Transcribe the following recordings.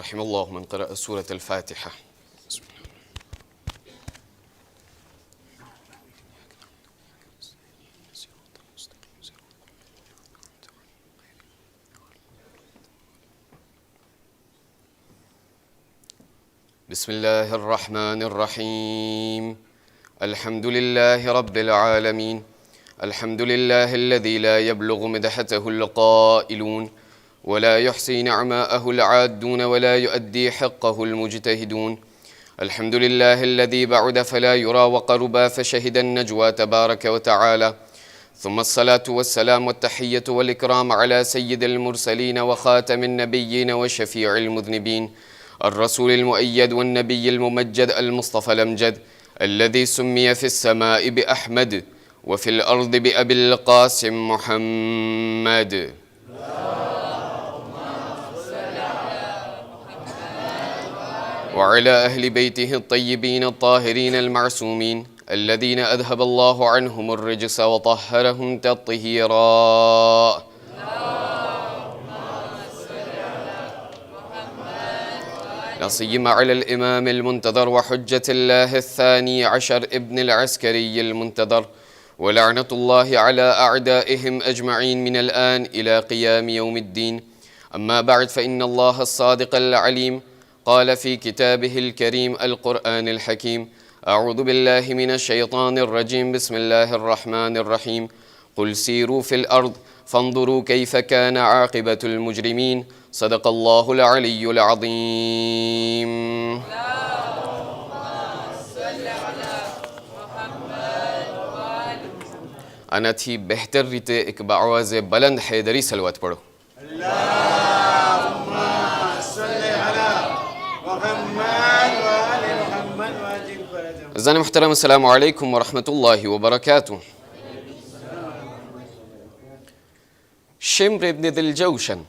رحم الله من قرأ سورة الفاتحة. بسم الله الرحمن الرحيم. الحمد لله رب العالمين. الحمد لله الذي لا يبلغ مدحته القائلون ولا يحصي نعماءه العادون ولا يؤدي حقه المجتهدون. الحمد لله الذي بعد فلا يرى وقربا فشهد النجوى تبارك وتعالى. ثم الصلاة والسلام والتحية والإكرام على سيد المرسلين وخاتم النبيين وشفيع المذنبين، الرسول المؤيد والنبي الممجد المصطفى الأمجد، الذي سمي في السماء بأحمد وفي الأرض بأبي القاسم محمد. وعلى أهل بيته الطيبين الطاهرين المعصومين الذين أذهب الله عنهم الرجس وطهرهم تطهيرا. لا سيما على الإمام المنتظر وحجة الله الثاني عشر ابن العسكري المنتظر، ولعنة الله على أعدائهم أجمعين من الآن إلى قيام يوم الدين. أما بعد، فإن الله الصادق العليم قال في كتابه الكريم القرآن الحكيم: أعوذ بالله من الشيطان الرجيم، بسم الله الرحمن الرحيم. قل سيروا في الأرض فانظروا كيف كان عاقبة المجرمين. صدق الله العلي العظيم. આનાથી બહેતર રીતે એક બાવાઝે બલંદ હૈદરી સલવત પઢો. અઝાન મુહતરમ, અસ્સલામુ અલૈકુમ વરહમતુલ્લાહિ વબરકાતુહ. શિમ્ર ઇબ્ન દિલજૌશન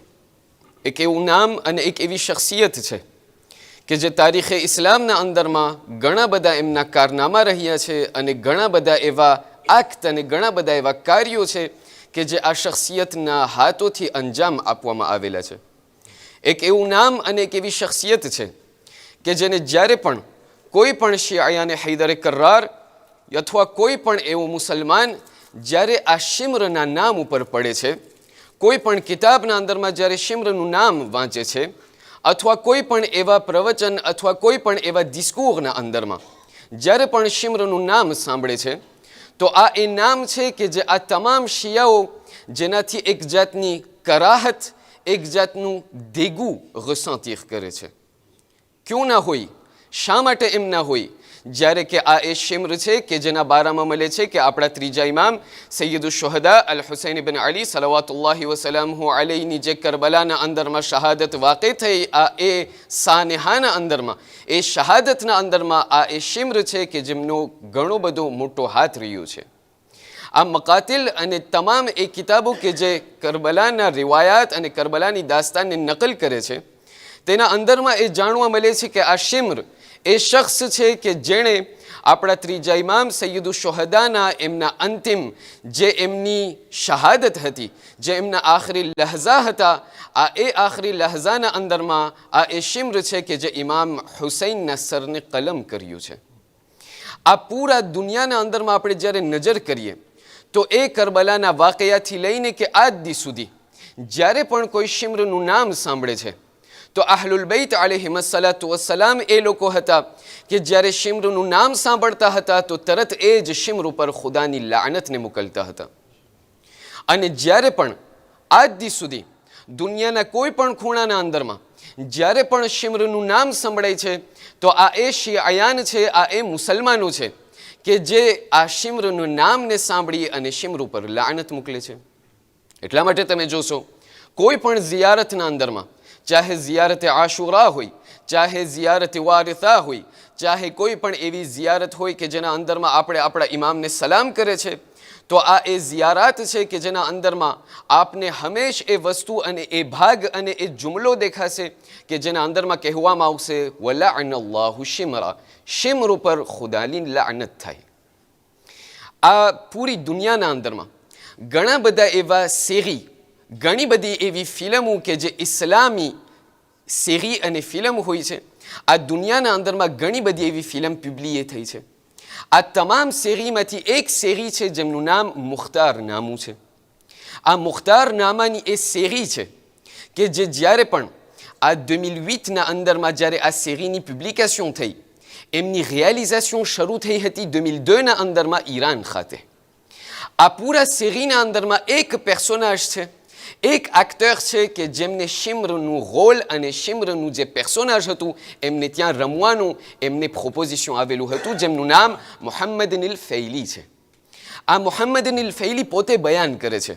એક એવું નામ અને એક એવી શખ્સિયત છે કે જે તારીખે ઇસ્લામના અંદરમાં ઘણા બધા એમના કારનામા રહ્યા છે અને ઘણા બધા એવા એક્ટ અને ઘણા બધા એવા કાર્યો છે કે જે આ શખ્સિયતના હાથોથી અંજામ આપવામાં આવેલા છે. એક એવું નામ અને એક એવી શખ્સિયત છે કે જેને જ્યારે પણ કોઈ પણ શિયાને હૈદરે કર્રાર અથવા કોઈ પણ એવો મુસલમાન જ્યારે આ શિમ્રના નામ ઉપર પડે છે, કોઈ પણ કિતાબના અંદરમાં જ્યારે શિમ્રનું નામ વાંચે છે અથવા કોઈ પણ એવા પ્રવચન અથવા કોઈ પણ એવા ડિસ્કોરના અંદરમાં જ્યારે પણ શિમ્રનું નામ સાંભળે છે, તો આ એ નામ છે કે જે આ તમામ શિયાઓ જેનાથી એક જાતની કરાહત, એક જાતનું દેગું રસંતીખ કરે છે. ક્યું ના હોય, શા માટે એમ ના હોય? જ્યારે કે આ એ શિમ્ર છે કે જેના બારામાં મળે છે કે આપણા ત્રીજા ઇમામ સૈયદુ શુહદા અલ હુસૈન ઇબ્ન અલી સલવાતુલ્લાહિ વસલામહુ અલૈહિની જે કરબલાના અંદરમાં શહાદત વાक़ે થઈ, આ એ સાનેહાના અંદરમાં, એ શહાદતના અંદરમાં આ એ શિમ્ર છે કે જેમનો ઘણો બધો મોટો હાથ રહ્યો છે. આ મકાતિલ અને તમામ એ કિતાબો કે જે કરબલાના રિવાયાત અને કરબલાની દાસ્તાનને નકલ કરે છે, તેના અંદરમાં એ જાણવા મળે છે કે આ શિમ્ર એ શખ્સ છે કે જેણે આપણા ત્રીજા ઇમામ સૈયદુ શુહદાના એમના અંતિમ જે એમની શહાદત હતી, જે એમના આખરી લહઝા હતા, આ એ આખરી લહઝાના અંદરમાં આ એ શિમ્ર છે કે જે ઇમામ હુસૈનના સરને કલમ કર્યું છે. આ પૂરા દુનિયાના અંદરમાં આપણે જ્યારે નજર કરીએ તો એ કરબલાના વાકયાથી લઈને કે આજ દી સુધી જ્યારે પણ કોઈ શિમ્રનું નામ સાંભળે છે તો અહલુલ બૈત અલૈહિમસ્સલાતુ વસ્સલામ એ લોકો હતા કે જ્યારે શિમ્રનું નામ સાંભળતા હતા તો તરત એ જ શિમ્ર ઉપર ખુદાની લાનતને મોકલતા હતા. અને જ્યારે પણ આજ દી સુધી દુનિયાના કોઈ પણ ખૂણાના અંદરમાં જ્યારે પણ શિમ્રનું નામ સંભળાય છે તો આ એ શિયાયાન છે, આ એ મુસલમાનો છે કે જે આ શિમ્રનું નામને સાંભળી અને શિમ્ર ઉપર લાનત મોકલે છે. એટલા માટે તમે જોશો કોઈ પણ ઝિયારતના અંદરમાં, ચાહે ઝિયારત આશુરા હોય, ચાહે ઝિયારત વારિથા હોય, ચાહે કોઈ પણ એવી ઝિયારત હોય કે જેના અંદરમાં આપણે આપણા ઇમામને સલામ કરે છે, તો આ એ ઝિયારાત છે કે જેના અંદરમાં આપને હંમેશ એ વસ્તુ અને એ ભાગ અને એ જુમલો દેખાશે કે જેના અંદરમાં કહેવામાં આવશે વલઅનલ્લાહુ શિમરા, શિમ્ર ઉપર ખુદાની લાનત થાય. આ પૂરી દુનિયાના અંદરમાં ઘણા બધા એવા સેરી, ઘણી બધી એવી ફિલ્મો કે જે ઇસ્લામી સેરી અને ફિલ્મ હોય છે. આ દુનિયાના અંદરમાં ઘણી બધી એવી ફિલ્મ પબ્લિએ થઈ છે. આ તમામ સેરીમાંથી એક સેરી છે જેમનું નામ મુખ્તાર નામું છે. આ મુખ્તાર નામાની એ સેરી છે કે જે જ્યારે પણ આ 2008ના અંદરમાં જ્યારે આ સેરીની પબ્લિકેશન થઈ, એમની રિયાલિઝેશન શરૂ થઈ હતી 2002ના અંદરમાં ઈરાન ખાતે. આ પૂરા સેરીના અંદરમાં એક પર્સોનાજ છે, એક એક્ટર છે કે જેમને શિમ્રનું રોલ અને શિમ્રનું જે પર્સોનાજ હતું એમને ત્યાં રમવાનું એમને પ્રોપોઝિશન આવેલું હતું, જેમનું નામ મોહમ્મદ નિલ ફૈલી છે. આ મોહમ્મદ નિલ ફૈલી પોતે બયાન કરે છે.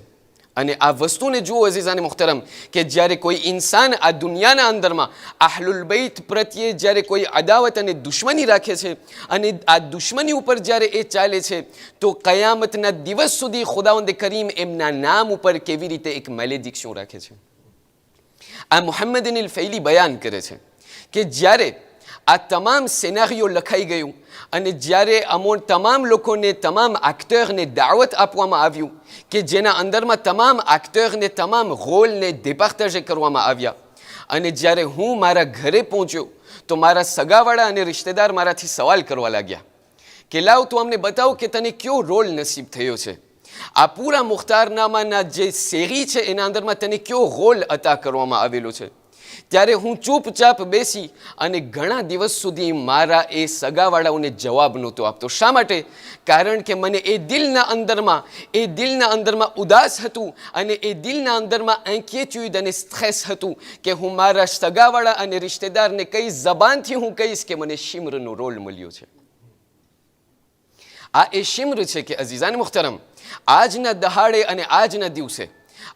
અને આ વસ્તુને જુઓ અઝીઝાને મુહતરમ કે જ્યારે કોઈ ઇન્સાન આ દુનિયાના અંદરમાં અહલુલ બૈત પ્રત્યે જ્યારે કોઈ અદાવત અને દુશ્મની રાખે છે અને આ દુશ્મની ઉપર જ્યારે એ ચાલે છે તો કયામતના દિવસ સુધી ખુદાવંદ કરીમ એમના નામ ઉપર કેવી રીતે એક મેલેડિક્શન રાખે છે. આ મોહમ્મદ નિલ ફૈલી બયાન કરે છે કે જ્યારે આ તમામ સેનારીઓ લખાઈ ગયું અને જ્યારે તમામ લોકોને, તમામ એક્ટરને દાવત આપવામાં આવ્યું કે જેના અંદરમાં તમામ એક્ટરને તમામ રોલને ડેપાર્ટેજ કરવામાં આવ્યા, અને જ્યારે હું મારા ઘરે પહોંચ્યો તો મારા સગાવાળા અને રિશ્તેદાર મારાથી સવાલ કરવા લાગ્યા કે લાવ તું અમને બતાવ કે તને કયો રોલ નસીબ થયો છે. આ પૂરા મુખ્તારનામાના જે સેરી છે એના અંદરમાં તને કયો રોલ અતા કરવામાં આવેલો છે. ત્યારે હું ચૂપચાપ બેસી અને ઘણા દિવસ સુધી મારા એ સગાવાળાઓને જવાબ નહોતો આપતો. શા માટે? કારણ કે મને એ દિલના અંદરમાં ઉદાસ હતું અને એ દિલના અંદરમાં ઇન્ક્વેટ્યુડ અને સ્ટ્રેસ હતું કે હું મારા સગાવાળા અને રિશ્તેદારને કઈ જબાનથી હું કહીશ કે મને શિમ્રનો રોલ મળ્યો છે. આ એ શિમ્ર છે કે અઝીઝાન મુહતરમ આજના દહાડે અને આજના દિવસે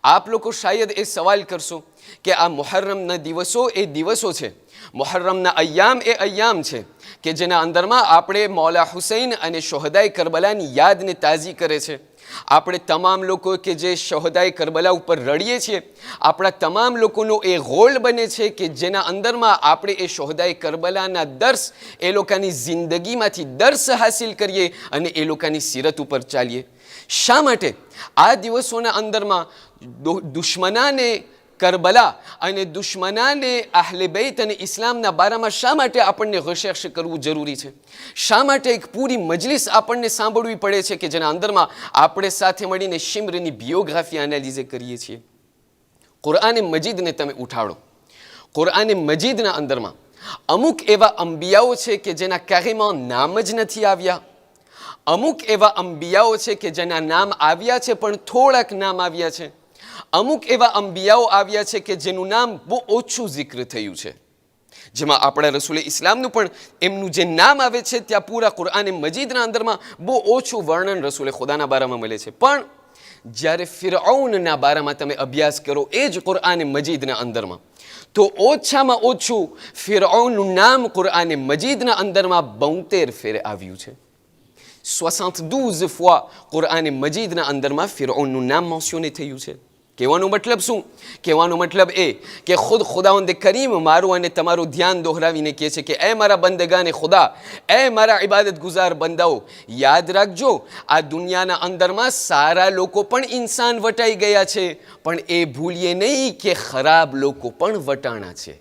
આપ લોકો શાયદ એ સવાલ કરશો કે આ મુહર્રમના દિવસો એ દિવસો છે, મુહર્રમના અય્યામ એ અય્યામ છે કે જેના અંદરમાં આપણે મૌલા હુસૈન અને શોહદાએ કરબલાની યાદને તાજી કરે છે. આપણે તમામ લોકો કે જે શોહદાએ કરબલા ઉપર રડીએ છીએ, આપણા તમામ લોકોનો એ રોલ બને છે કે જેના અંદરમાં આપણે એ શોહદાએ કરબલાના દર્સ, એ લોકોની જિંદગીમાંથી દર્સ હાસિલ કરીએ અને એ લોકોની સીરત ઉપર ચાલીએ. શા માટે આ દિવસોના અંદરમાં દુશ્મનાને કરબલા અને દુશ્મનાને અહલે બૈત અને ઇસ્લામના બારામાં શા માટે આપણને રિસર્ચ કરવું જરૂરી છે? શા માટે એક પૂરી મજલિસ આપણને સાંભળવી પડે છે કે જેના અંદરમાં આપણે સાથે મળીને શિમ્રની બાયોગ્રાફી એનાલિઝ કરીએ છીએ? કુરઆન મજીદને તમે ઉઠાડો. કુરઆન મજીદના અંદરમાં અમુક એવા અંબિયાઓ છે કે જેના ક્યારેયમાં નામ જ નથી આવ્યા. અમુક એવા અંબિયાઓ છે કે જેના નામ આવ્યા છે પણ થોડાક નામ આવ્યા છે. અમુક એવા અંબિયાઓ આવ્યા છે કે જેનું નામ બહુ ઓછું જિક્ર થયું છે, જેમાં આપણા રસૂલે ઇસ્લામનું પણ એમનું જે નામ આવે છે ત્યાં પૂરા કુરઆન મજીદના અંદરમાં બહુ ઓછું વર્ણન રસૂલે ખુદાના બારામાં મળે છે. પણ જ્યારે ફિરഔનના બારામાં તમે અભ્યાસ કરો એ જ કુરઆન મજીદના અંદરમાં, તો ઓછામાં ઓછું ફિરഔનનું નામ કુરઆન મજીદના અંદરમાં 72 ફેરે આવ્યું છે. 72 fois કુરઆન મજીદના અંદરમાં ફિરૌનનું નામ મેન્શને થયું છે. કહેવાનો મતલબ શું? કહેવાનો મતલબ એ કે ખુદ ખુદાવંદ કરીમ મારું અને તમારું ધ્યાન દોહરાવીને કહે છે કે એ મારા બંદગાને ખુદા, એ મારા ઇબાદત ગુજાર બંદાઓ, યાદ રાખજો આ દુનિયાના અંદરમાં સારા લોકો પણ ઇન્સાન વટાઈ ગયા છે, પણ એ ભૂલીએ નહીં કે ખરાબ લોકો પણ વટાણા છે.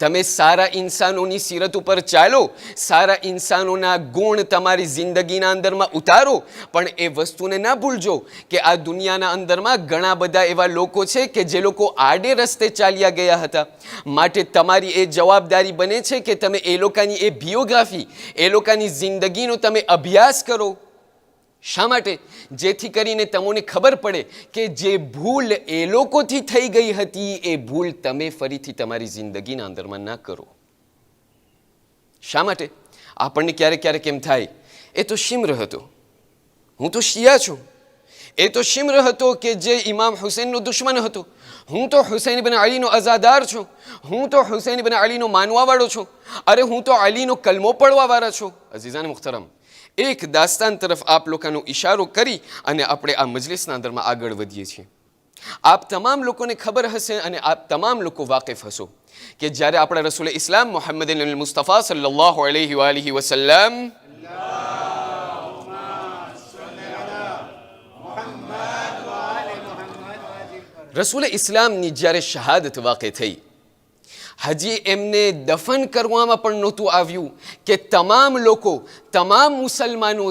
તમે સારા ઇન્સાનોની સીરત ઉપર ચાલો, સારા ઇન્સાનોના ગુણ તમારી જિંદગીના અંદરમાં ઉતારો, પણ એ વસ્તુને ના ભૂલજો કે આ દુનિયાના અંદરમાં ઘણા બધા એવા લોકો છે કે જે લોકો આડે રસ્તે ચાલ્યા ગયા હતા. માટે તમારી એ જવાબદારી બને છે કે તમે એ લોકોની એ બાયોગ્રાફી, એ લોકોની જિંદગીનો તમે અભ્યાસ કરો. શા માટે? જેથી કરીને તમને ખબર પડે કે જે ભૂલ એ લોકોથી થઈ ગઈ હતી એ ભૂલ તમે ફરીથી તમારી જિંદગીના અંદરમાં ના કરો. શા માટે? આપણને ક્યારેક ક્યારેક એમ થાય એ તો શિમ્ર હતો, હું તો શિયા છું, એ તો શિમ્ર હતો કે જે ઇમામ હુસૈનનો દુશ્મન હતો, હું તો હુસૈન ઇબ્ન અલીનો અઝાદાર છું, હું તો હુસૈન ઇબ્ન અલીનો માનવાવાળો છું, અરે હું તો અલીનો કલમો પડવાવાળા છું. અઝીઝાન મુહતરમ, એક દાસ્તાન તરફ આપ લોકોનો ઇશારો કરી અને આપણે આ મજલિસના અંદરમાં આગળ વધીએ છીએ. આપ તમામ લોકોને ખબર હશે અને આપ તમામ લોકો વાકેફ હશો કે જ્યારે આપણા રસૂલ ઇસ્લામ મોહમ્મદ મુસ્તફા સલ્લલ્લાહુ અલૈહિ વસલ્લમ રસૂલ ઇસ્લામની જ્યારે શહાદત વાકે થઈ, હજી એમને દફન કરવામાં પણ નહોતું આવ્યું કે તમામ લોકો, તમામ મુસલમાનો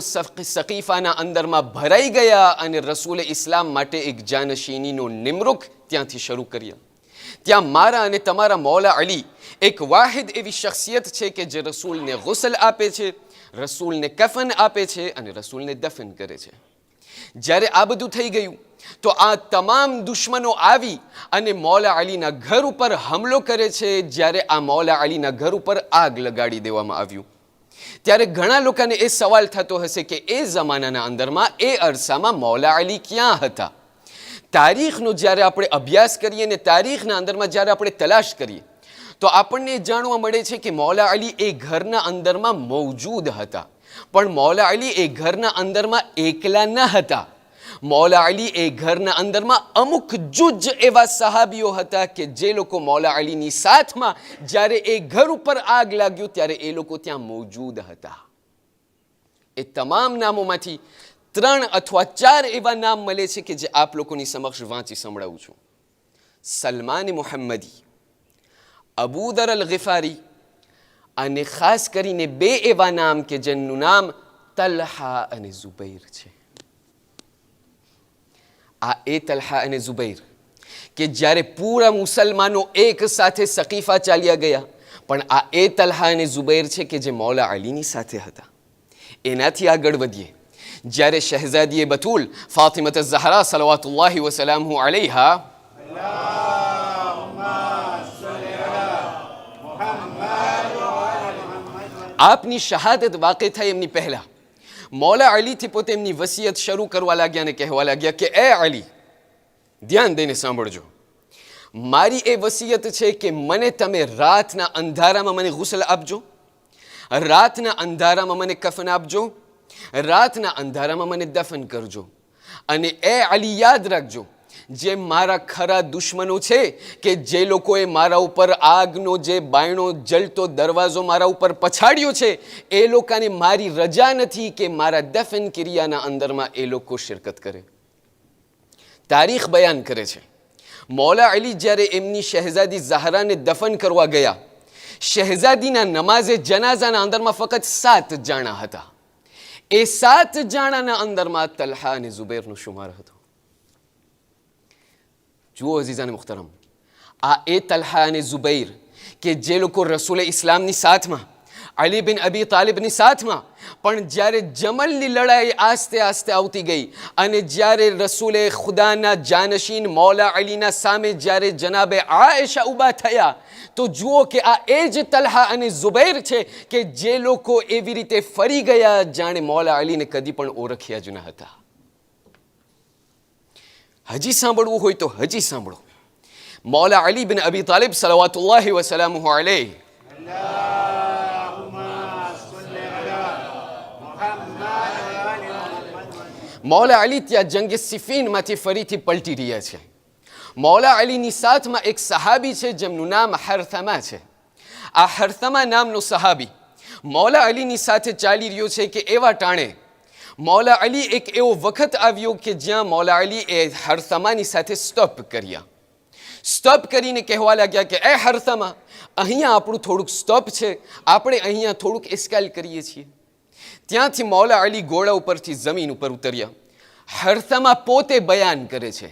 સકીફાના અંદરમાં ભરાઈ ગયા અને રસૂલે ઇસ્લામ માટે એક જાનશીનીનો નિમણૂક ત્યાંથી શરૂ કર્યા. ત્યાં મારા અને તમારા મૌલા અલી એક વાહિદ એવી શખ્સિયત છે કે જે રસૂલને ગુસ્લ આપે છે, રસૂલને કફન આપે છે અને રસૂલને દફન કરે છે. જ્યારે આ બધું થઈ ગયું તો આ તમામ દુશ્મનો આવી અને મૌલા અલીના ઘર ઉપર હુમલો કરે છે. જ્યારે આ મૌલા અલીના ઘર ઉપર આગ લગાડી દેવામાં આવ્યું ત્યારે ઘણા લોકોને એ સવાલ થતો હશે કે એ જમાનાના અંદરમાં, એ અરસામાં મૌલા અલી ક્યાં હતા? તારીખનો જ્યારે આપણે અભ્યાસ કરીએ ને તારીખના અંદરમાં જ્યારે આપણે તલાશ કરીએ તો આપણને જાણવા મળે છે કે મૌલા અલી એ ઘરના અંદરમાં મૌજૂદ હતા. પણ મૌલા અલી એ ઘરના અંદરમાં એકલા ન હતા. મૌલા અલી એ ઘરના અંદરમાં અમુક જુજ એવા સહાબીઓ હતા કે જે લોકો મૌલા અલીની સાથમાં જ્યારે એ ઘર ઉપર આગ લાગ્યું ત્યારે એ લોકો ત્યાં મૌજૂદ હતા. એ તમામ નામોમાંથી 3 અથવા 4 એવા નામ મળે છે કે જે આપ લોકોની સમક્ષ વાંચી સંભળાવું છું. સલમાન મુહમ્મદી, અબુ દર અલ ગિફારી અને ખાસ કરીને 2 એવા નામ કે જેનું નામ તલ્હા અને ઝુબૈર છે. આ એ તલ્હા અને ઝુબૈર કે જ્યારે પૂરા મુસલમાનો એક સાથે સકીફા ચાલ્યા ગયા, પણ આ એ તલ્હા અને ઝુબૈર છે કે જે મૌલા અલીની સાથે હતા. એનાથી આગળ વધીએ, જ્યારે શહેઝાદીએ બતુલ ફાતિમત ઝહરા સલવાતુલ્લાહી વસલામહુ અલૈહા આપની શહાદત વાक़ે થઈ એમની પહેલા મૌલા અલીથી પોતે એમની વસિયત શરૂ કરવા લાગ્યા અને કહેવા લાગ્યા કે એ અલી, ધ્યાન દઈને સાંભળજો, મારી એ વસિયત છે કે મને તમે રાતના અંધારામાં મને ગુસ્લ આપજો, રાતના અંધારામાં મને કફન આપજો, રાતના અંધારામાં મને દફન કરજો. અને એ અલી યાદ રાખજો, જે મારા ખરા દુશ્મનો છે કે જે લોકોએ મારા ઉપર આગનો જે બાયણો જલતો દરવાજો મારા ઉપર પછાડ્યો છે, એ લોકોને મારી રજા નથી કે મારા દફન ક્રિયાના અંદરમાં એ લોકો શિરકત કરે. તારીખ બયાન કરે છે, મૌલા અલી જ્યારે એમની શહેઝાદી ઝહરાને દફન કરવા ગયા, શહેઝાદીના નમાઝે જનાઝાના અંદરમાં ફક્ત 7 જાણા હતા. એ 7 જાણાના અંદરમાં તલ્હા અને ઝુબૈરનો શુમાર હતો. જુઓ અઝીઝાન મુખ્તરમ, આ એ તલ્હા અને ઝુબૈર કે જે લોકો રસૂલ ઇસ્લામની સાથમાં, અલી બિન અબી તાલિબની સાથમાં, પણ જ્યારે જમલની લડાઈ આસ્તે આસ્તે આવતી ગઈ અને જ્યારે રસૂલે ખુદાના જાનશીન મૌલા અલીના સામે જ્યારે જનાબે આયશા ઊભા થયા તો જુઓ કે આ એ જ તલ્હા અને ઝુબૈર છે કે જે લોકો એવી રીતે ફરી ગયા જાણે મૌલા અલીને કદી પણ ઓળખ્યા જ ન હતા. હજી સાંભળવું હોય તો હજી સાંભળો. મૌલા અલી બિન અબી તાલિબ સલવાતુલ્લાહી વસલામહુ અલૈહ મૌલા અલી ત્યાં જંગે સિફીનમાંથી ફરીથી પલટી રહ્યા છે. મૌલા અલીની સાથમાં એક સહાબી છે જેમનું નામ હરથમા છે. આ હરથમા નામનો સહાબી મૌલા અલીની સાથે ચાલી રહ્યો છે કે એવા ટાણે મૌલા અલી એક એવો વખત આવ્યો કે જ્યાં મૌલા અલી એ હરથમાની સાથે સ્ટોપ કર્યા. સ્ટોપ કરીને કહેવા લાગ્યા કે એ હરથમા, અહીંયા આપણું થોડુંક સ્ટોપ છે, આપણે અહીંયા થોડુંક એસ્કેલ કરીએ છીએ. ત્યાંથી મૌલા અલી ઘોડા ઉપરથી જમીન ઉપર ઉતર્યા. હરથમા પોતે બયાન કરે છે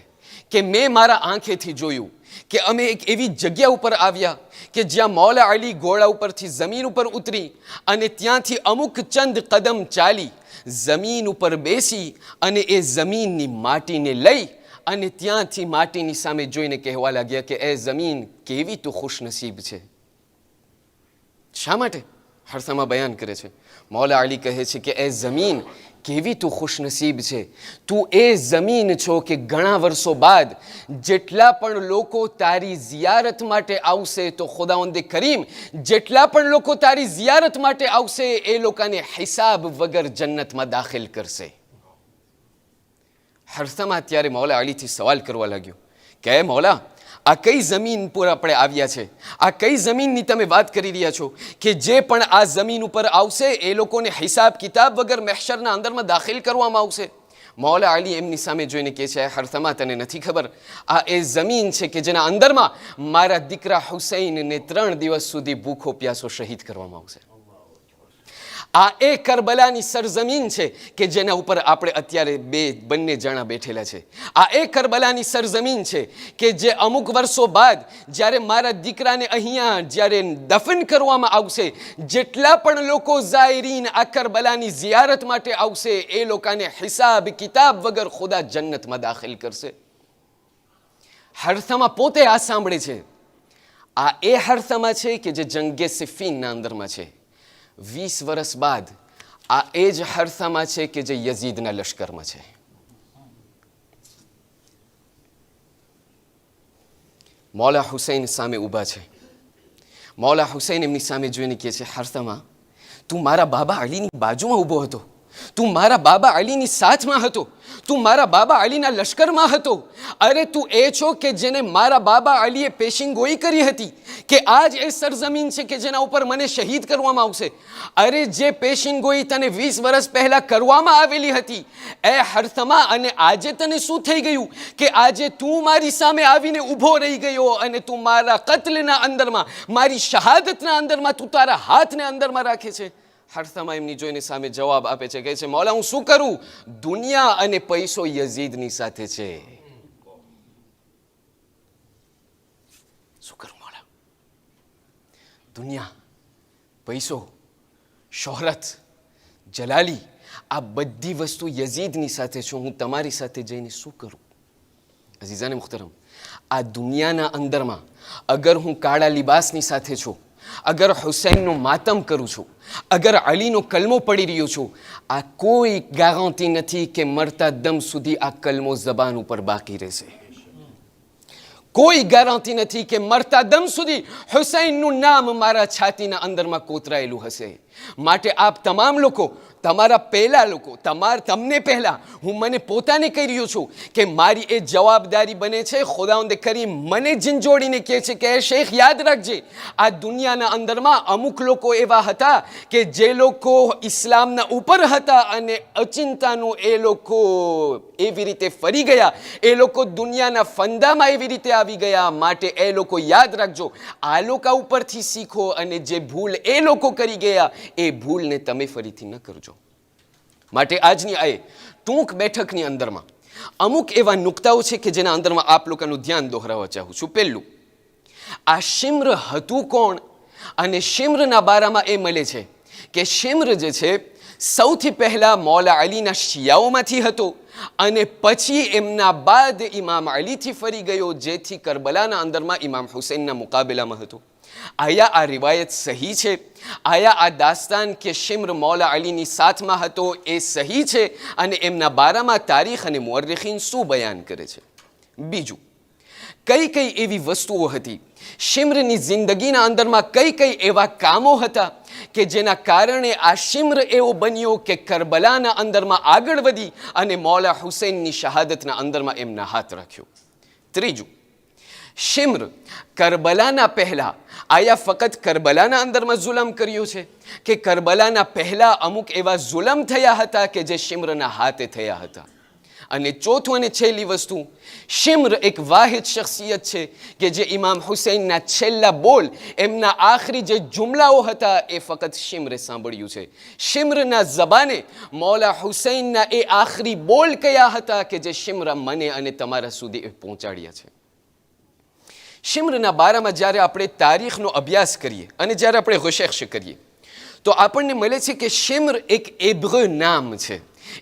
કે મેં મારા આંખેથી જોયું કે અમે એક એવી જગ્યા ઉપર આવ્યા કે જ્યાં મૌલા અલી ઘોડા ઉપરથી જમીન ઉપર ઉતરી અને ત્યાંથી અમુક ચંદ કદમ ચાલી જમીન ઉપર બેસી અને એ જમીનની માટીને લઈ અને ત્યાંથી માટીની સામે જોઈને કહેવા લાગ્યા કે એ જમીન કેવી તું ખુશનસીબ છે. શા માટે? હરથમા બયાન કરે છે, મૌલા અલી કહે છે કે એ જમીન કેવી તું ખુશનસીબ છે, તું એ જમીન છો કે ઘણા વર્ષો બાદ જેટલા પણ લોકો તારી ઝિયારત માટે આવશે તો ખુદાવંદે કરીમ જેટલા પણ લોકો તારી ઝિયારત માટે આવશે એ લોકોને હિસાબ વગર જન્નતમાં દાખલ કરશે. હરથમા ત્યારે મૌલા અલીથી સવાલ કરવા લાગ્યો કે મૌલા, આ કઈ જમીન પર આપણે આવ્યા છે? આ કઈ જમીનની તમે વાત કરી રહ્યા છો કે જે પણ આ જમીન ઉપર આવશે એ લોકોને હિસાબ કિતાબ વગર મહેશરના અંદરમાં દાખલ કરવામાં આવશે? મૌલા અલી એમની સામે જોઈને કહે છે, હરથમા તને નથી ખબર, આ એ જમીન છે કે જેના અંદરમાં મારા દીકરા હુસૈનને 3 દિવસ સુધી ભૂખો પ્યાસો શહીદ કરવામાં આવશે. આ એ કરબલાની સરજમીન છે કે જેના ઉપર આપણે અત્યારે બંને જણા બેઠેલા છે. આ એ કરબલાની સરજમીન છે કે જે અમુક વર્ષો બાદ જ્યારે મારા દીકરાને અહીંયા જ્યારે દફન કરવામાં આવશે, જેટલા પણ લોકો ઝાયરીન આ કરબલાની ઝિયારત માટે આવશે એ લોકોને હિસાબ કિતાબ વગર ખુદા જન્નતમાં દાખલ કરશે. હરથમા પોતે આ સાંભળે છે. આ એ હરથમા છે કે જે જંગે સિફીનના અંદરમાં છે. 20 વર્ષ બાદ આ એ જ હરથમા છે કે જે યઝીદના લશ્કરમાં છે. મૌલા હુસૈન સામે ઊભા છે. મૌલા હુસૈન એમની સામે જોઈને કહે છે, હરથમા તું મારા બાબા અલીની બાજુમાં ઊભો હતો, તું મારા બાબા અલીની સાથમાં હતો, તું મારા બાબા અલીના લશ્કરમાં હતો. અરે તું એ છો કે જેને મારા બાબા અલીએ પેશિંગોઈ કરી હતી કે આજ એ સરજમીન છે કે જેના ઉપર મને શહીદ કરવામાં આવશે. અરે જે પેશિંગોઈ તને 20 વર્ષ પહેલા કરવામાં આવેલી હતી એ હરથમા, અને આજે તને શું થઈ ગયું કે આજે તું મારી સામે આવીને ઊભો રહી ગયો અને તું મારા કત્લના અંદરમાં, મારી શહાદતના અંદરમાં તું તારા હાથને અંદરમાં રાખે છે. હરથમા એમની જોઈને સામે જવાબ આપે છે, કહે છે, મૌલા હું શું કરું, દુનિયા અને પૈસો યઝીદની સાથે છે. શું કરું મૌલા? દુનિયા, પૈસો, શોહરત, જલાલી, આ બધી વસ્તુ યઝીદની સાથે છું, હું તમારી સાથે જઈને શું કરું? અઝીઝાને મુખ્તરમ, આ દુનિયાના અંદરમાં અગર હું કાળા લિબાસની સાથે છું, અગર હુસૈનનું માતમ કરું છું, અગર અલીનો કલમો પડી રહ્યો છું, આ કોઈ ગેરંટી નથી કે મરતા દમ સુધી આ કલમો જબાન ઉપર બાકી રહેશે. કોઈ ગેરંટી નથી કે મરતા દમ સુધી હુસૈનનું નામ મારા છાતીના અંદરમાં કોતરાયેલું હશે. માટે આપ તમામ લોકો, તમારા પહેલા લોકો, તમને પહેલા હું મને પોતાને કહી રહ્યો છું કે મારી એ જવાબદારી બને છે. ખુદાવંદ કરીમ મને ઝંઝોડીને કહે છે કે શેખ યાદ રાખજે, આ દુનિયાના અંદરમાં અમુક લોકો એવા હતા કે જે લોકો ઇસ્લામના ઉપર હતા અને અચિંતાનું એ લોકો એવી રીતે ફરી ગયા, એ લોકો દુનિયાના ફંદામાં એવી રીતે આવી ગયા. માટે એ લોકો યાદ રાખજો, આ લોકો ઉપરથી શીખો અને જે ભૂલ એ લોકો કરી ગયા એ ભૂલને તમે ફરીથી ન કરજો. માટે આજની આ ટૂંક બેઠકની અંદરમાં અમુક એવા નુક્તાઓ છે કે જેના અંદરમાં આપ લોકોનું ધ્યાન દોહરાવવા ચાહું છું. પહેલું, આ શિમ્ર હતું કોણ? અને શિમ્રના બારામાં એ મળે છે કે શિમ્ર જે છે સૌથી પહેલા મૌલા અલીના શિયાઓમાંથી હતો અને પછી એમના બાદ ઇમામ અલીથી ફરી ગયો, જેથી કરબલાના અંદરમાં ઇમામ હુસૈનના મુકાબલામાં હતો. આયા આ રિવાયત સહી છે? આયા આ દાસ્તાન કે શિમ્ર મૌલા અલીની સાથમાં હતો એ સહી છે? અને એમના બારામાં તારીખ અને મુઅર્રિખીન શું બયાન કરે છે? બીજું, કઈ કઈ એવી વસ્તુઓ હતી શિમ્રની જિંદગીના અંદરમાં, કઈ કઈ એવા કામો હતા કે જેના કારણે આ શિમ્ર એવો બન્યો કે કરબલાના અંદરમાં આગળ વધી અને મૌલા હુસૈનની શહાદતના અંદરમાં એમના હાથ રાખ્યો. ત્રીજું, શિમ્ર કરબલાના પહેલા આયા ફક્ત કરબલાના અંદરમાં જુલમ કર્યો છે કે કરબલાના પહેલા અમુક એવા જુલમ થયા હતા કે જે શિમ્રના હાથે થયા હતા? અને ચોથું અને છેલ્લી વસ્તુ, શિમ્ર એક વાહિદ શખ્સિયત છે કે જે ઇમામ હુસૈનના છેલ્લા બોલ, એમના આખરી જે જુમલાઓ હતા એ ફક્ત શિમ્રે સાંભળ્યું છે. શિમ્રના જબાને મૌલા હુસૈનના એ આખરી બોલ કયા હતા કે જે શિમ્ર મને અને તમારા સુધી એ પહોંચાડ્યા છે. શિમ્રના બારામાં જ્યારે આપણે તારીખનો અભ્યાસ કરીએ અને જ્યારે આપણે રિસર્ચ કરીએ તો આપણને મળે છે કે શિમ્ર એક એબ્રુ નામ છે,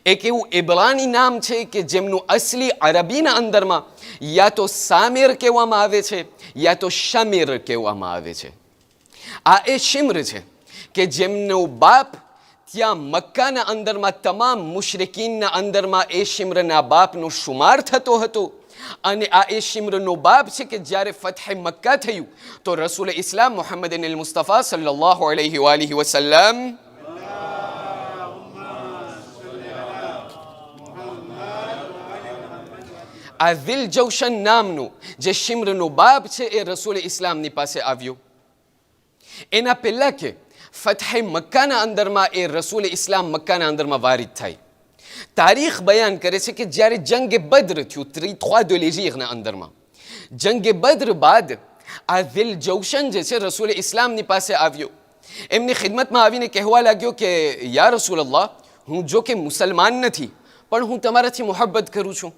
એક એવું એબ્રાની નામ છે કે જેમનું અસલી અરબીના અંદરમાં યા તો સામિર કહેવામાં આવે છે યા તો શમીર કહેવામાં આવે છે. આ એ શિમ્ર છે કે જેમનો બાપ ત્યાં મક્કાના અંદરમાં તમામ મુશરિકીનના અંદરમાં એ શિમ્રના બાપનો શુમાર થતો હતો. અને આ એ શિમ્રનો બાપ છે કે જ્યારે ફતહ મક્કા થયું તો રસૂલ ઇસ્લામ મુહમ્મદ મુસ્તફા સલ્લલ્લાહુ અલૈહિ વસલ્લમ આ દિલ જૌશન નામનો જે શિમ્રનો બાપ છે એ રસૂલ ઇસ્લામની પાસે આવ્યો. એના પહેલા કે ફતહ મક્કાના અંદરમાં એ રસૂલ ઇસ્લામ મક્કાના અંદરમાં વારિદ થાય તારીખ બયાન કરે છે કે જ્યારે જંગે બદ્ર થયું, 3 de l'Hégire અંદરમાં, જંગે બદ્ર બાદ આ દિલ જૌશન જે છે રસૂલ ઇસ્લામની પાસે આવ્યો. એમની ખિદમતમાં આવીને કહેવા લાગ્યો કે યા રસૂલ અલ્લાહ, હું જો કે મુસલમાન નથી, પણ હું તમારાથી મોહબ્બત કરું છું.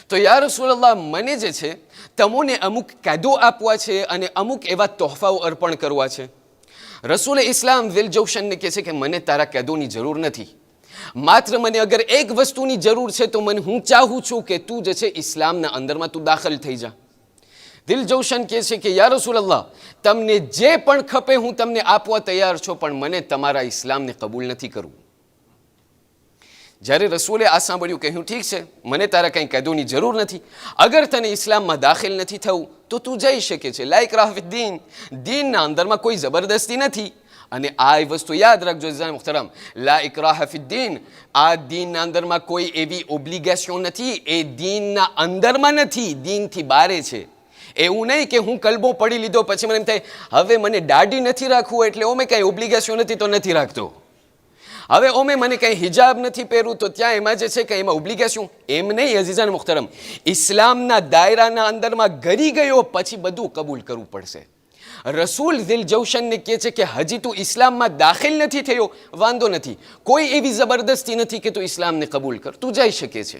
તો યા રસૂલ અલ્લાહ, મને જે છે તમોને અમુક કાદો આપવા છે અને અમુક એવા તોહફાઓ અર્પણ કરવા છે. રસૂલ ઇસ્લામ દિલ જૌશનને કહે છે કે મને તારા કાદોની જરૂર નથી, માત્ર મને અગર એક વસ્તુની જરૂર છે તો હું ચાહું છું કે તું જે છે ઇસ્લામના અંદરમાં તું દાખલ થઈ જા. દિલ જૌશન કહે છે કે યા રસૂલ અલ્લાહ, તમને જે પણ ખપે હું તમને આપવા તૈયાર છું, પણ મને તમારા ઇસ્લામને કબૂલ નથી કરવું. જ્યારે રસૂલે આ સાંભળ્યું, કહ્યું ઠીક છે, મને તારા કંઈ કાયદોની જરૂર નથી, અગર તને ઇસ્લામમાં દાખલ નથી થવું તો તું જઈ શકે છે. લા ઇક્રાહ ફિદ્દીન, દીનના અંદરમાં કોઈ જબરદસ્તી નથી. અને આ વસ્તુ યાદ રાખજો અઝીઝાન મુહતરમ, લા ઇક્રાહ ફિદ્દીન, આ દીનના અંદરમાં કોઈ એવી ઓબ્લિગેશન નથી, એ દીનના અંદરમાં નથી, દીનથી બારે છે. એવું નહીં કે હું કલબો પડી લીધો પછી મને એમ થાય હવે મને દાઢી નથી રાખવું એટલે ઓમે કંઈ ઓબ્લિગેશન નથી તો નથી રાખતો, હવે ઓમે મને કંઈ હિજાબ નથી પહેરવું તો ત્યાં એમાં જે છે કે એમાં ઓબ્લિગેશન. એમ નહીં અઝીઝાન મુહતરમ, ઇસ્લામના દાયરાના અંદરમાં ગરી ગયો પછી બધું કબૂલ કરવું પડશે. રસૂલ દિલ જૌશનને કહે છે કે હજી તું ઇસ્લામમાં દાખલ નથી થયો, વાંધો નથી, કોઈ એવી જબરદસ્તી નથી કે તું ઇસ્લામને કબૂલ કર, તું જઈ શકે છે.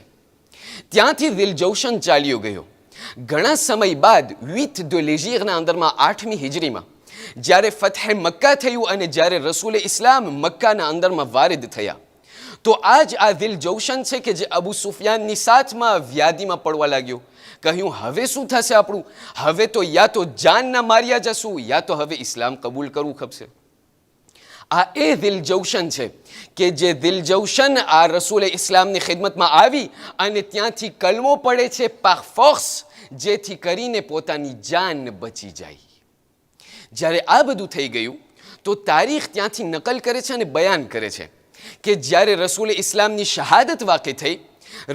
ત્યાંથી દિલ જૌશન ચાલ્યો ગયો. ઘણા સમય બાદ 8 de l'Hégire અંદરમાં 8મી હિજરીમાં જ્યારે ફતહ મક્કા થયું અને જ્યારે રસૂલ ઇસ્લામ મક્કાના અંદરમાં વારિદ થયા, તો આજ આ દિલ જૌશન છે કે જે અબુ સુફિયાનની સાથમાં વ્યાધિમાં પડવા લાગ્યો. કહ્યું હવે શું થશે આપણું, હવે તો યા તો જાનના માર્યા જશું યા તો હવે ઇસ્લામ કબૂલ કરવું ખપશે. આ એ દિલ જૌશન છે કે જે દિલ જૌશન આ રસૂલ ઇસ્લામની ખિદમતમાં આવી અને ત્યાંથી કલમો પડે છે par force, જેથી કરીને પોતાની જાન બચી જાય. જ્યારે આ બધું થઈ ગયું તો તારીખ ત્યાંથી નકલ કરે છે અને બયાન કરે છે કે જ્યારે રસૂલ ઇસ્લામની શહાદત વાक़ે થઈ,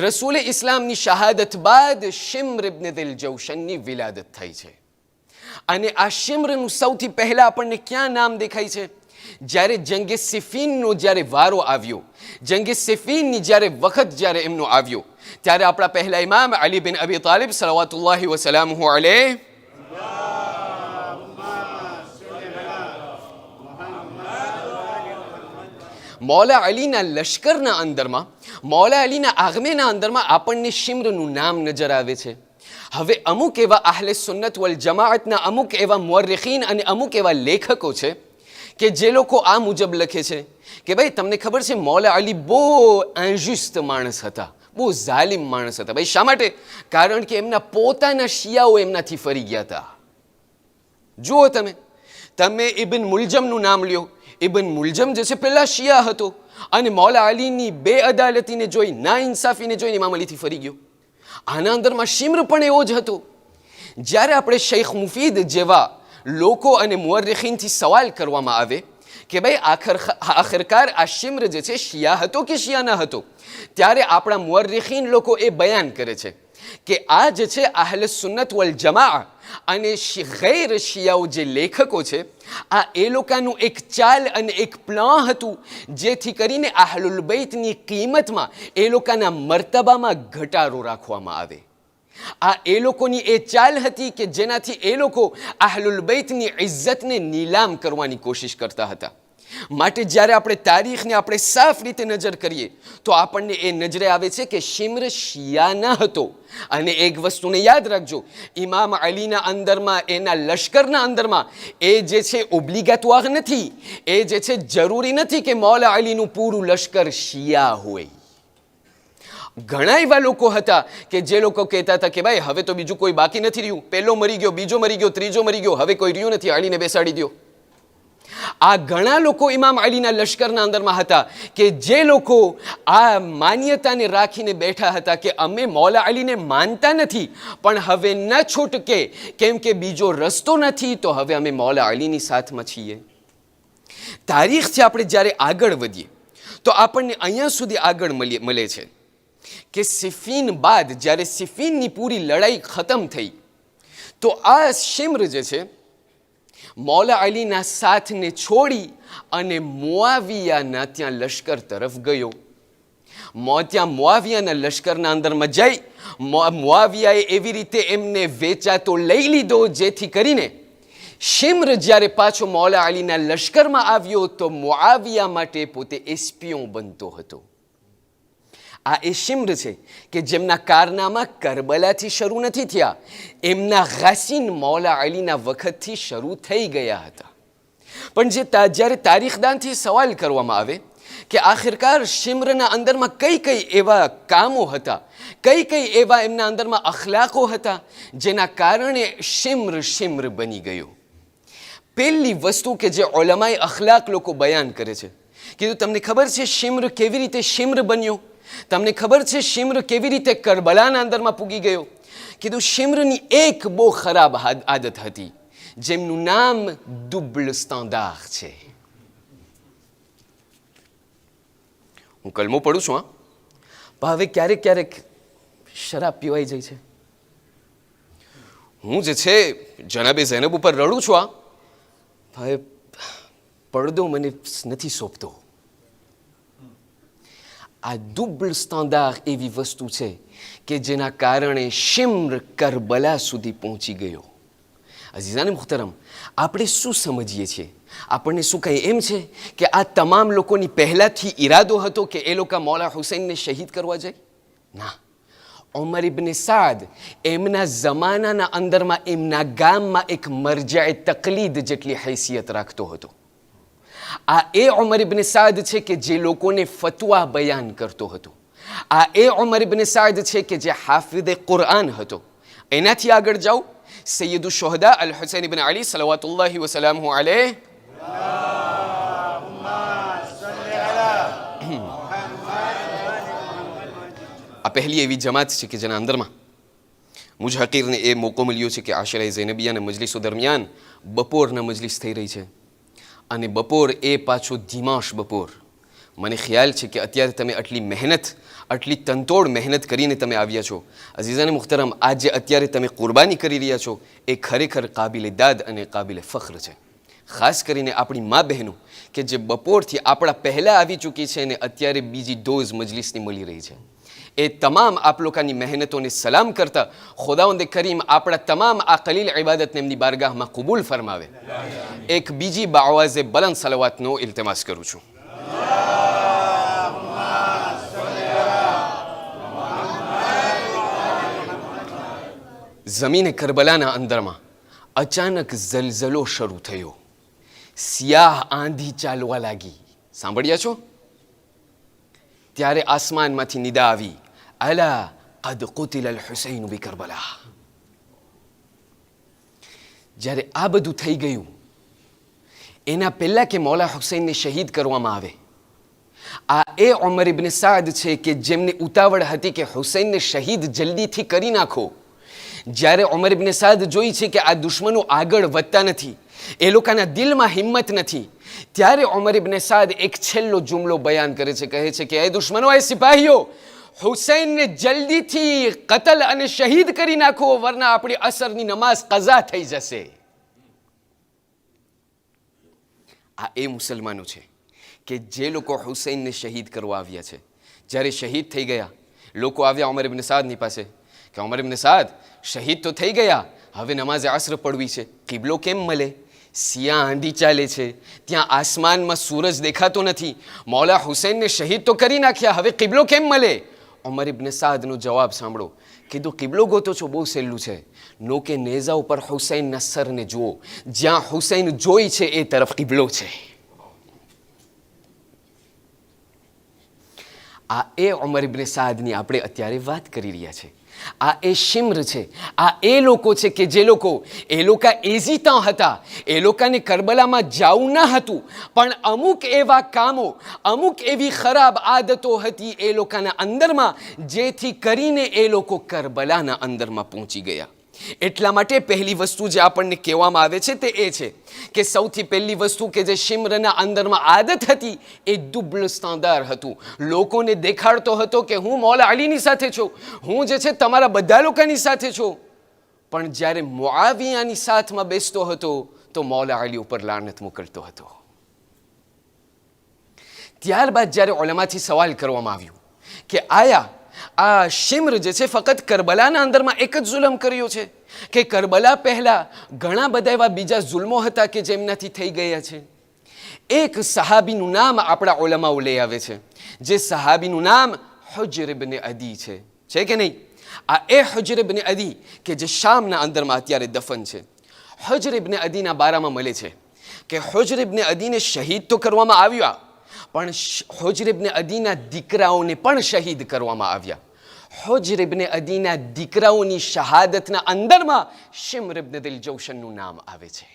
રસૂલ ઇસ્લામની શહાદત બાદ શિમ્ર ઇબ્ન દિલ જૌશનની વિલાદત થઈ છે. અને આ શિમ્રનું સૌથી પહેલા આપણને ક્યાં નામ દેખાય છે, જ્યારે જંગે સિફીનનો જ્યારે વારો આવ્યો, જંગે સિફીનની જ્યારે વખત જ્યારે એમનો આવ્યો, ત્યારે આપણા પહેલા ઇમામ અલી બિન અબી તાલિબ સલાવતુલ્લાહિ વસલામુહુ અલૈહ મૌલા અલીના લશ્કરના અંદરમાં, મૌલા અલીના આગમેના અંદરમાં આપણને શિમ્રનું નામ નજર આવે છે. હવે અમુક એવા આહલે સુન્નત વલ જમાઅતના અમુક એવા મુઅર્રિખીન અને અમુક એવા લેખકો છે કે જે લોકો આ મુજબ લખે છે કે ભાઈ તમને ખબર છે મૌલા અલી બહુ ઇનજસ્ટ માણસ હતા, બહુ ઝાલિમ માણસ હતા. ભાઈ શા માટે? કારણ કે એમના પોતાના શિયાઓ એમનાથી ફરી ગયા હતા. જુઓ તમે ઇબ્ન મુલજમનું નામ લ્યો, ઇબ્ન મુલજમ જે છે પેલા શિયા હતો અને મૌલા અલીની બેઅદાલતીને જોઈ, ના ઇન્સાફીને જોઈને ઇમામ અલીથી ફરી ગયો. આના અંદરમાં શિમ્ર પણ એવો જ હતો. જ્યારે આપણે શૈખ મુફીદ જેવા લોકો અને મુઅર્રિખીનથી સવાલ કરવામાં આવે કે ભાઈ આખરકાર આ શિમ્ર જે છે શિયા હતો કે શિયા ન હતો, ત્યારે આપણા મુઅર્રિખીન લોકો એ બયાન કરે છે કે આ જે છે અહલે સુન્નત વલ જમાઆ અને ગૈર શિયાઓ જે લેખકો છે, આ એ લોકોનું એક ચાલ અને એક પ્લાન હતું જેથી કરીને અહલુલ બૈતની કિંમતમાં એ લોકોના મર્તબામાં ઘટાડો રાખવામાં આવે. આ એ લોકોની એ ચાલ હતી કે જેનાથી એ લોકો અહલુલ બૈતની ઇજ્જતને નીલામ કરવાની કોશિશ કરતા હતા. માટે જ્યારે આપણે તારીખને આપણે સાફ રીતે નજર કરીએ તો આપણને એ નજરે આવે છે કે શિમ્ર શિયા ન હતો. અને એક વસ્તુને યાદ રાખજો, ઇમામ અલીના અંદરમાં, એના લશ્કરના અંદરમાં એ જે છે ઓબ્લિગાટવાર નથી, એ જે છે જરૂરી નથી કે મૌલા અલીનું પૂરું લશ્કર શિયા હોય. ઘણા એવા લોકો હતા કે જે લોકો કહેતા હતા કે ભાઈ હવે તો બીજું કોઈ બાકી નથી રહ્યું, પહેલો મરી ગયો, બીજો મરી ગયો, ત્રીજો મરી ગયો, હવે કોઈ રહ્યું નથી, અલીને બેસાડી દો. આ ઘણા લોકો ઇમામ અલીના લશ્કરના અંદરમાં હતા કે જે લોકો આ માન્યતાને રાખીને બેઠા હતા કે અમે મૌલા અલીને માનતા નથી પણ હવે ન છૂટકે, કેમ કે બીજો રસ્તો નથી, તો હવે અમે મૌલા અલીની સાથમાં છીએ. તારીખથી આપણે જ્યારે આગળ વધીએ તો આપણને અહીંયા સુધી આગળ મળે છે કે સિફીન બાદ જ્યારે સિફીનની પૂરી લડાઈ ખતમ થઈ તો આ શિમ્ર જે છે મૌલા અલીના સાથને છોડી અને મુઆવિયાના ત્યાં લશ્કર તરફ ગયો. ત્યાં મુઆવિયાના લશ્કરના અંદરમાં જઈ મુઆવિયાએ એવી રીતે એમને વેચાતો લઈ લીધો જેથી કરીને શિમ્ર જ્યારે પાછો મૌલા અલીના લશ્કરમાં આવ્યો તો મુઆવિયા માટે પોતે એસ્પિયોન બનતો હતો. આ એ શિમ્ર છે કે જેમના કારનામા કરબલાથી શરૂ નથી થયા, એમના ઘાસીન મૌલા અલીના વખતથી શરૂ થઈ ગયા હતા. પણ જ્યારે તારીખદાનથી સવાલ કરવામાં આવે કે આખિરકાર શિમ્રના અંદરમાં કઈ કઈ એવા કામો હતા, કઈ કઈ એવા એમના અંદરમાં અખલાકો હતા જેના કારણે શિમ્ર બની ગયો. પહેલી વસ્તુ કે જે ઉલમાએ અખલાક લોકો બયાન કરે છે, કીધું તમને ખબર છે શિમ્ર કેવી રીતે શિમ્ર બન્યો? તમને ખબર છે શિમ્ર કેવી રીતે કરબલાના અંદરમાં પૂગી ગયો? કીધું શિમ્રની એક બહુ ખરાબ આદત હતી જેમનું નામ ડુબલ સ્ટાન્ડાર છે. હું કલમો પડું છું, પણ હવે ક્યારેક ક્યારેક શરાબ પીવાઈ જાય છે. હું જે છે જનાબે ઝૈનબ ઉપર રડું છું, હવે પડદો મને નથી સોંપતો. આ ડુબલ સ્ટાન્ડાર એવી વસ્તુ છે કે જેના કારણે શિમ્ર કરબલા સુધી પહોંચી ગયો. અઝીઝાને મુહતરમ, આપણે શું સમજીએ છીએ? આપણને શું કહીએ એમ છે કે આ તમામ લોકોની પહેલાંથી ઈરાદો હતો કે એ લોકો મૌલા હુસૈનને શહીદ કરવા જાય? ના. ઉમર ઇબ્ન સાદ એમના જમાનાના અંદરમાં એમના ગામમાં એક મરજાએ તકલીદ જેટલી હૈસિયત રાખતો હતો. આ એ ઉમર ઇબ્ન સાદ છે કે જે લોકોને ફતવા બયાન કરતો હતો. આ એ ઉમર ઇબ્ન સાદ છે કે જે હાફિઝે કુરઆન હતો. એનાથી આગળ જાઓ, સૈયદુ શુહદા અલ હુસૈન ઇબ્ન અલી સલવાતુલ્લાહી વસલામહુ અલૈહ, આ પહેલી એવી જમાત છે કે જેના અંદરમાં મુજ હકીરને એ મોકો મળ્યો છે કે આશરે ઝૈનબિયાના મજલિસો દરમિયાન બપોરના મજલિસ થઈ રહી છે, અને બપોર એ પાછો દિમાશ બપોર. મને ખ્યાલ છે કે અત્યારે તમે આટલી તનતોડ મહેનત કરીને તમે આવ્યા છો. અઝીઝાને મુહતરમ, આ જે અત્યારે તમે કુરબાની કરી રહ્યા છો એ ખરેખર કાબિલે દાદ અને કાબિલે ફખ્ર છે. ખાસ કરીને આપણી મા બહેનો કે જે બપોરથી આપણા પહેલાં આવી ચૂકી છે અને અત્યારે બીજી ડોઝ મજલિસની મળી રહી છે, એ તમામ આપ લોકોની મહેનતોને સલામ કરતા ખુદાવંદ કરીમ આપણા તમામ આ કલીલ ઇબાદતને એમની બારગાહમાં કબૂલ ફરમાવે. એક બીજી બાવાઝે બલંદ સલવાતનો ઇલ્તિમાસ કરું છું. જમીને કરબલાના અંદરમાં અચાનક ઝલઝલો શરૂ થયો. સિયાહ આંધી ચાલવા લાગી. સાંભળ્યા છો? ત્યારે આસમાનમાંથી નિદા આવી, અલા કદ કુતિલ અલ હુસૈન બિ કરબલા. જ્યારે આ બધું થઈ ગયું એના પહેલા કે મૌલા હુસૈનને શહીદ કરવામાં આવે, આ એ ઉમર ઇબ્ન સાદ છે કે જેમને ઉતાવળ હતી કે હુસૈનને શહીદ જલ્દીથી કરી નાખો. જ્યારે ઉમર ઇબ્ન સાદ જોઈ છે કે આ દુશ્મનો આગળ વધતા નથી, એ લોકોના દિલમાં હિંમત નથી, ત્યારે ઉમર ઇબ્ન સાદ એક છેલ્લો જુમલો બયાન કરે છે. કહે છે કે એ દુશ્મનો, એ સિપાહીઓ, હુસૈનને જલ્દીથી કતલ અને શહીદ કરી નાખો, વરના આપણી અસરની નમાઝ કઝા થઈ જશે. આ એ મુસલમાનો છે કે જે લોકો હુસૈનને શહીદ કરવા આવ્યા છે. જ્યારે શહીદ થઈ ગયા, લોકો આવ્યા ઉમર ઇબ્ન સાદની પાસે કે ઉમર ઇબ્ન સાદ, શહીદ તો થઈ ગયા, હવે નમાઝે આસર પડવી છે, કિબલો કેમ મળે? સિયા આંધી ચાલે છે, ત્યાં આસમાનમાં સૂરજ દેખાતો નથી, મૌલા હુસૈનને શહીદ તો કરી નાખ્યા, હવે કિબલો કેમ મળે? ઉમર ઇબ્ન સાદનો જવાબ સાંભળો. કીધું, કિબલો ગોતો છો? બહુ સહેલું છે. નો કે નેઝા ઉપર હુસૈનના સરને જુઓ, જ્યાં હુસૈન જોઈ છે એ તરફ કિબલો છે. આ એ ઉમર ઇબ્ન સાદની આપણે અત્યારે વાત કરી રહ્યા છે. આ એ શિમ્ર છે. આ એ લોકો છે કે જે લોકો એઝીતા હતા, એ લોકોને કરબલામાં જવું ન હતું, પણ અમુક એવા કામો, અમુક એવી ખરાબ આદતો હતી એ લોકોના અંદરમાં, જેથી કરીને એ લોકો કરબલાના અંદરમાં પહોંચી ગયા. એટલા માટે પહેલી વસ્તુ જે આપણને કહેવામાં આવે છે તે એ છે કે સૌથી પહેલી વસ્તુ કે જે શિમ્રના અંદરમાં આદત હતી એ ડુબલ સ્ટાન્ડાર હતું. લોકોને દેખાડતો હતો કે હું મૌલા અલીની સાથે છું, હું જે છે તમારા બધા લોકોની સાથે છું. પણ જ્યારે મુઆવિયાની સાથમાં બેસતો હતો તો મૌલા અલી ઉપર લાનત મોકલતો હતો. ત્યારબાદ જ્યારે ઉલમાથી સવાલ કરવામાં આવ્યું કે આયા આ શિમ્ર જે છે ફક્ત કરબલાના અંદરમાં એક જ જુલમ કર્યો છે કે કરબલા પહેલા ઘણા બધા એવા બીજા જુલ્મો હતા કે જેમનાથી થઈ ગયા છે? એક સહાબીનું નામ આપણા ઉલમાઓ લઈ આવે છે, જે સહાબીનું નામ હુજર ઇબ્ન અદી છે કે નહીં? આ એ હુજર ઇબ્ન અદી કે જે શામના અંદરમાં અત્યારે દફન છે. હુજર ઇબ્ન અદીના બારામાં મળે છે કે હુજર ઇબ્ન અદીને શહીદ તો કરવામાં આવ્યા, પણ હુજર ઇબ્ન અદીના દીકરાઓને પણ શહીદ કરવામાં આવ્યા. હુજર ઇબ્ન અદીના દીકરાઓની શહાદતના અંદરમાં શિમ્ર ઇબ્ન દિલ જૌશનનું નામ આવે છે.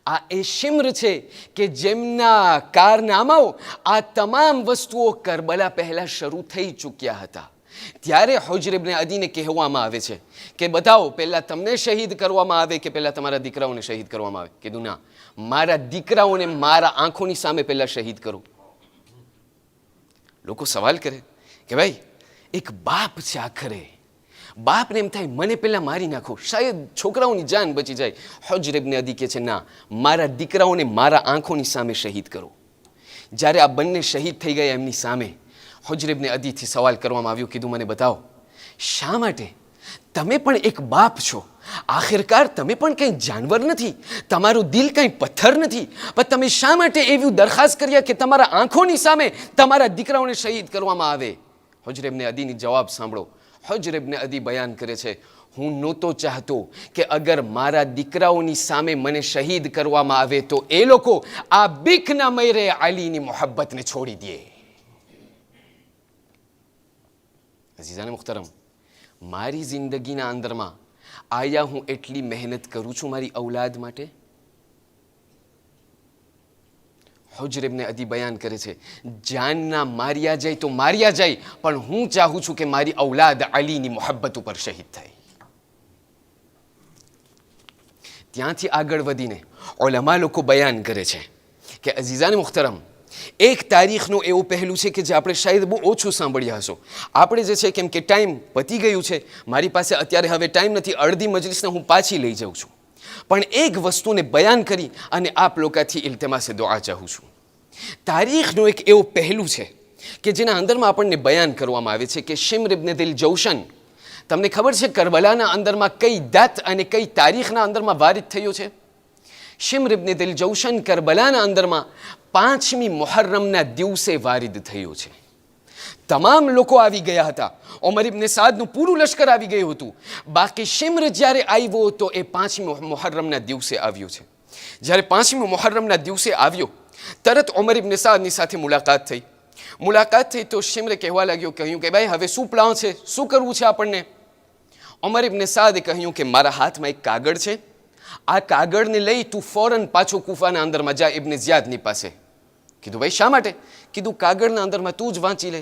આ એ શિમ્ર છે કે જેમના કારનામાઓ આ તમામ વસ્તુઓ કરબલા પહેલા શરૂ થઈ ચૂક્યા હતા. ત્યારે હુજર ઇબ્ન અદીને કહેવામાં આવે છે કે બતાવો, પહેલા તમને શહીદ કરવામાં આવે કે પહેલા તમારા દીકરાઓને શહીદ કરવામાં આવે? કીધું ના, મારા દીકરાઓને મારા આંખોની સામે પહેલા શહીદ કરો. લોકો સવાલ કરે કે ભાઈ, એક બાપ છે, આખરે બાપને એમ થાય મને પહેલા મારી નાખો, શાયદ છોકરાઓની જાન બચી જાય. હુજર ઇબ્ન અદી કહે છે ના, મારા દીકરાઓને મારા આંખોની સામે શહીદ કરો. જ્યારે આ બંને શહીદ થઈ ગયા એમની સામે હુજર ઇબ્ન અદીથી સવાલ કરવામાં આવ્યો, કીધું મને બતાવો, શા માટે તમે પણ એક બાપ છો, આખિરકાર તમે પણ કંઈ જાનવર નથી, તમારું દિલ કંઈ પથ્થર નથી, પણ તમે શા માટે એવી દરખાસ્ત કર્યા કે તમારા આંખોની સામે તમારા દીકરાઓને શહીદ કરવામાં આવે? હુજર ઇબ્ન અદીની જવાબ સાંભળો. હુજર ઇબ્ન અદી બયાન કરે છે, હું નહોતો ચાહતો કે અગર મારા દીકરાઓની સામે મને શહીદ કરવામાં આવે તો એ લોકો આ બીકના મયરે અલીની મોહબ્બતને છોડી દે. અઝીઝાને મુખ્તરમ, મારી જિંદગીના અંદરમાં આયા હું એટલી મહેનત કરું છું મારી ઔલાદ માટે? હુજર ઇબ્ન અદી બયાન કરે છે, જાનના માર્યા જાય તો માર્યા જાય, પણ હું ચાહું છું કે મારી ઔલાદ અલીની મોહબ્બત ઉપર શહીદ થાય. ત્યાંથી આગળ વધીને ઉલમા લોકો બયાન કરે છે કે અઝીઝાને મુખ્તરમ, એક તારીખનું એવું પહેલું છે કે જે આપણે શાયદ બહુ ઓછું સાંભળ્યા હશો. આપણે જે છે, કેમ કે ટાઈમ પતી ગયું છે, મારી પાસે અત્યારે હવે ટાઈમ નથી, અડધી મજલિસને હું પાછી લઈ જાઉં છું, પણ એક વસ્તુને બયાન કરી અને આપ લોકોથી ઇલ્તિમાસે દુઆ ચાહું છું. તારીખનું એક એવું પહેલું છે કે જેના અંદરમાં આપણને બયાન કરવામાં આવે છે કે શિમ્ર ઇબ્ન દિલ જૌશન, તમને ખબર છે કરબલાના અંદરમાં કઈ દાત અને કઈ તારીખના અંદરમાં વારિદ થયો છે? શિમ્ર ઇબ્ન દિલ જૌશન કરબલાના અંદરમાં 5મી મુહર્રમના દિવસે વારિદ થયો છે. તમામ લોકો આવી ગયા હતા, ઉમર ઇબ્ન સાદનું પૂરું લશ્કર આવી ગયું હતું, બાકી શિમ્ર જ્યારે આવ્યો તો એ 5મી મુહર્રમના દિવસે આવ્યો છે. જ્યારે 5મી મુહર્રમના દિવસે આવ્યો, તરત ઉમર ઇબ્ન સાદની સાથે મુલાકાત થઈ તો શિમ્રે કહેવા લાગ્યો, કહ્યું કે ભાઈ હવે શું પ્લાન છે, શું કરવું છે આપણને? ઉમર ઇબ્ન સાદે કહ્યું કે મારા હાથમાં એક કાગળ છે, આ કાગળને લઈ તું ફોરન પાછો કૂફાના અંદરમાં જા ઇબ્ન ઝિયાદની પાસે. કીધું ભાઈ શા માટે? કીધું કાગળના અંદરમાં તું જ વાંચી લે.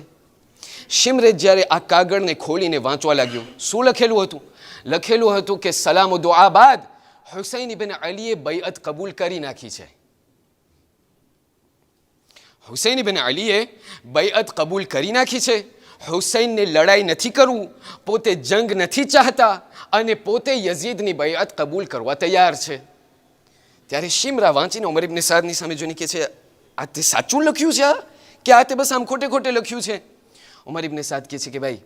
શિમ્રે જ્યારે આ કાગળને ખોલીને વાંચવા લાગ્યો, શું લખેલું હતું? લખેલું હતું કે સલામ દુઆ બાદ હુસૈન ઇબ્ન અલીએ બૈઅત કબૂલ કરી નાખી છે. હુસૈન ઇબ્ન અલીએ બૈઅત કબૂલ કરી નાખી છે. હુસૈનને લડાઈ નથી કરવું, પોતે જંગ નથી ચાહતા અને પોતે યઝીદની બૈઅત કબૂલ કરવા તૈયાર છે. ત્યારે શિમ્રા વાંચીને ઉમર ઇબ્ન સાદની સામે જોઈને કહે છે, આ તે સાચું લખ્યું છે કે આ તે બસ આમ ખોટે ખોટે લખ્યું છે? ઉમર ઇબ્ન સાદ કહે છે કે ભાઈ,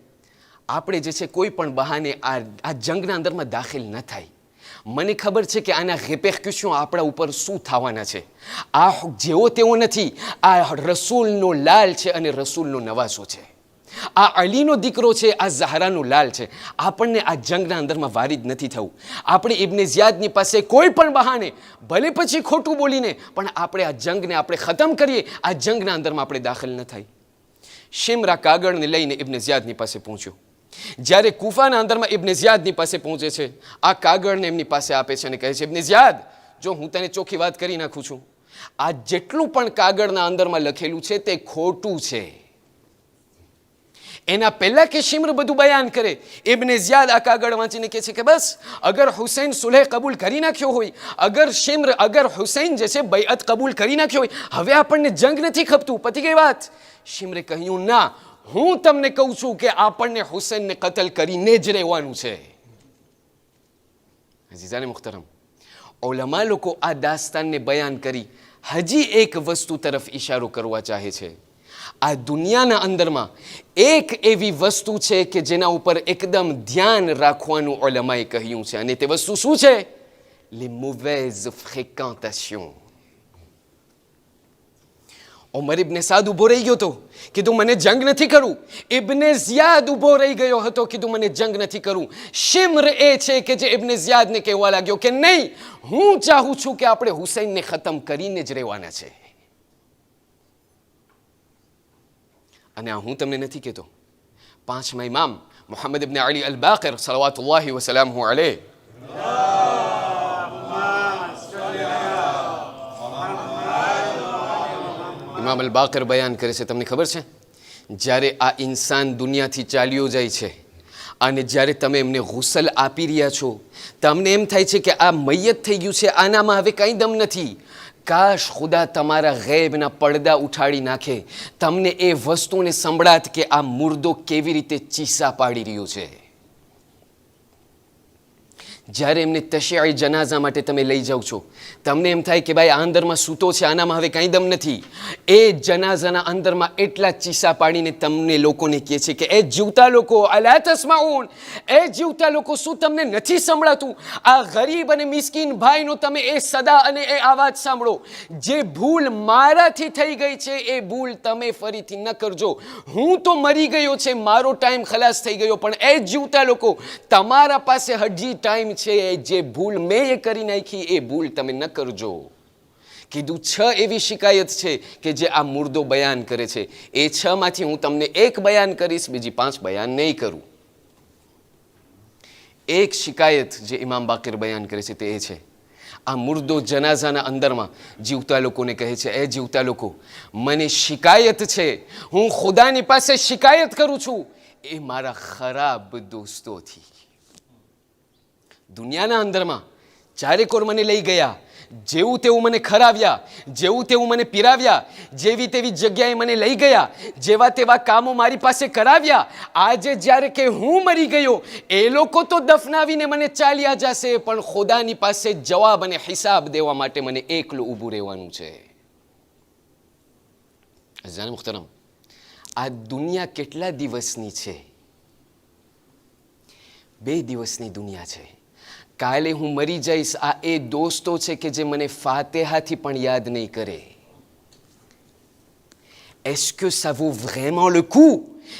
આપણે જે છે કોઈ પણ બહાને આ જંગના અંદરમાં દાખલ ન થાય. મને ખબર છે કે આના રેપેક્યુશન આપણા ઉપર શું થવાના છે. આ જેવો તેવો નથી, આ રસૂલનો લાલ છે અને રસૂલનો નવાસો છે, આ અલીનો દીકરો છે, આ ઝહરાનો લાલ છે. આપણને આ જંગના અંદરમાં વારિદ નથી થવું. આપણે ઇબ્ન ઝિયાદની પાસે કોઈ પણ બહાને, ભલે પછી ખોટું બોલીને, પણ આપણે આ જંગને આપણે ખતમ કરીએ, આ જંગના અંદરમાં આપણે દાખલ ન થાય. શિમ્રા કાગળને લઈને ઇબ્ન ઝિયાદની પાસે પહોંચ્યો. જ્યારે કૂફાના અંદરમાં ઇબ્ન ઝિયાદની પાસે પહોંચે છે, આ કાગળને એમની પાસે આપે છે અને કહે છે, ઇબ્ન ઝિયાદ, જો હું તને ચોખ્ખી વાત કરી નાખું છું, આ જેટલું પણ કાગળના અંદરમાં લખેલું છે તે ખોટું છે. એના પહેલા કે શિમ્ર બધું બયાન કરે, ઇબ્ન ઝિયાદ આ કાગળ વાંચીને કહે છે કે બસ અગર હુસૈન સુલહ કબૂલ કરી નાખ્યો હોય, અગર હુસૈન જે છે બૈઅત કબૂલ કરી નાખ્યો હોય, હવે આપણને જંગ નથી ખપતું, પતી ગઈ વાત. શિમ્રે કહ્યું, ના, હું તમને કહું છું કે આપણને હુસૈનને કતલ કરીને જ રહેવાનું છે. અઝીઝાને મુખ્તરમ, ઉલમા લોકો આ દાસ્તાનને બયાન કરી હજી એક વસ્તુ તરફ ઇશારો કરવા ચાહે છે. આ દુનિયાના અંદરમાં એક એવી વસ્તુ છે કે જેના ઉપર એકદમ ધ્યાન રાખવાનું ઉલમાએ કહ્યું છે, અને તે વસ્તુ શું છે? les mauvaises fréquentations. ઉમર ઇબ્ને સાદ ઊભો રહી ગયો હતો, કીધું મને જંગ નથી કરવું. ઇબ્ને ઝિયાદ ઊભો રહી ગયો હતો, કીધું મને જંગ નથી કરવું. શિમ્ર એ છે કે જે ઇબ્ને ઝિયાદને કહેવા લાગ્યો કે નહીં, હું ચાહું છું કે આપણે હુસૈનને ખતમ કરીને જ રહેવાના છે. અને આ હું તમને નથી કહેતો, પાંચમા ઇમામ મુહમ્મદ ઇબ્ને અલી અલ બાકિર સલવાતુલ્લાહિ વસલામહુ અલૈહ ઇમામ અલ બાકિર બયાન કરે છે, તમને ખબર છે, જ્યારે આ ઇન્સાન દુનિયાથી ચાલ્યો જાય છે અને જ્યારે તમે એમને ગુસલ આપી રહ્યા છો, તમને એમ થાય છે કે આ મૈયત થઈ ગયું છે, આનામાં હવે કંઈ દમ નથી. કાશ ખુદા તમારા ગૈબના પડદા ઉઠાડી નાખે, તમને એ વસ્તુને સંભળાત કે આ મુર્દો કેવી રીતે ચીસા પાડી રહ્યો છે. જ્યારે એમને તશીઆ જનાઝા માટે તમે લઈ જાઓ છો, તમને એમ થાય કે ભાઈ આ અંદરમાં સૂતો છે, આનામાં હવે કાંઈ દમ નથી. એ જનાઝાના અંદરમાં એટલા ચીસા પાડીને તમને લોકોને કહે છે કે એ જીવતા લોકો, અલા તસ્માઉન, એ જીવતા લોકો, શું તમને નથી સંભળાતું? આ ગરીબ અને મિસ્કીન ભાઈનો તમે એ સદા અને એ અવાજ સાંભળો. જે ભૂલ મારાથી થઈ ગઈ છે એ ભૂલ તમે ફરીથી ન કરજો. હું તો મરી ગયો છે, મારો ટાઈમ ખલાસ થઈ ગયો, પણ એ જીવતા લોકો, તમારા પાસે હજી ટાઈમ છે. જે ભૂલ મેં એ કરી નાખી એ ભૂલ તમે ન કરજો. કીધું 6 એવી શિકાયત છે કે જે આ મુર્દો બયાન કરે છે. એ 6 માંથી હું તમને એક બયાન કરીશ, બીજી 5 બયાન નહીં કરું. એક શિકાયત જે ઇમામ બાકિર બયાન કરે છે તે એ છે, આ મુર્દો જનાઝાના અંદરમાં જીવતા લોકોને કહે છે, એ જીવતા લોકો, મને શિકાયત છે, હું ખુદાની પાસે શિકાયત કરું છું એ મારા ખરાબ દોસ્તોથી. દુનિયાના અંદરમાં ચારેકોર મને લઈ ગયા, જેવું તેવું મને ખરાવ્યા, જેવું તેવું મને પીરાવ્યા, જેવી તેવી જગ્યાએ મને લઈ ગયા, જેવા તેવા કામો મારી પાસે કરાવ્યા. આજે જ્યારે કે હું મરી ગયો, એ લોકો તો દફનાવીને મને ચાલ્યા જશે, પણ ખુદાની પાસે જવાબ અને હિસાબ દેવા માટે મને એકલું ઊભું રહેવાનું છે. અઝાન મુખ્તરમ, આ દુનિયા કેટલા દિવસની છે? 2 દિવસની દુનિયા છે. કાલે હું મરી જઈશ. આ એ દોસ્તો છે કે જે મને ફાતેહાથી પણ યાદ નહીં કરે. Est-ce que ça vaut vraiment le coup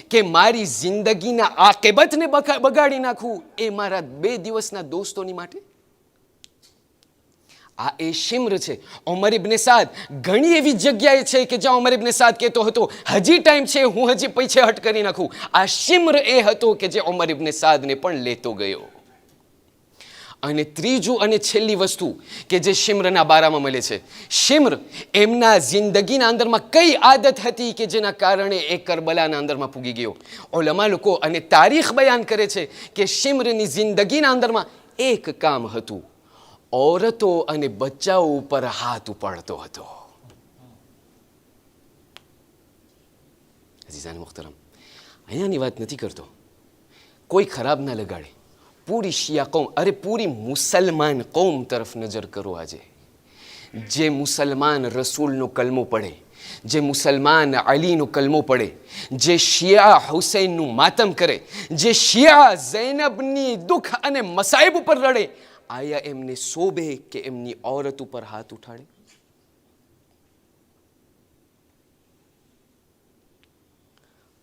કે મારી જિંદગીના આકિબતને બગાડી નાખું એ મારા 2 દિવસના દોસ્તોની માટે? આ એ શિમ્ર છે. ઉમર ઇબ્ને સાદ ઘણી એવી જગ્યાએ છે કે જ્યાં ઉમર ઇબ્ને સાદ કહેતો હતો હજી ટાઈમ છે, હું હજી પીછે હટ કરી નાખું. આ શિમ્ર એ હતો કે જે ઉમર ઇબ્ને સાદને પણ લેતો ગયો. અને ત્રીજું અને છેલ્લી વસ્તુ કે જે શિમ્રના બારામાં મળે છે, શિમ્ર એમના જિંદગીના અંદરમાં કઈ આદત હતી કે જેના કારણે એ કરબલાના અંદરમાં પૂગી ગયો. ઉલમા લોકો અને તારીખ બયાન કરે છે કે શિમ્રની જિંદગીના અંદરમાં એક કામ હતું, औरतो અને બચ્ચાઓ ઉપર હાથ ઉપાડતો હતો. અઝીઝાન મુખ્તરમ, અહીંયાની વાત નથી કરતો, કોઈ ખરાબ ના લગાડે. પૂરી શિયા કૌમ, અરે પૂરી મુસલમાન કૌમ તરફ નજર કરો. આજે જે મુસલમાન રસૂલનો કલમો પડે, જે મુસલમાન અલીનો કલમો પડે, જે શિયા હુસૈનનું માતમ કરે, જે શિયા ઝૈનબની દુઃખ અને મસાઈબ ઉપર લડે, આયા એમને શોભે કે એમની ઔરત ઉપર હાથ ઉઠાડે?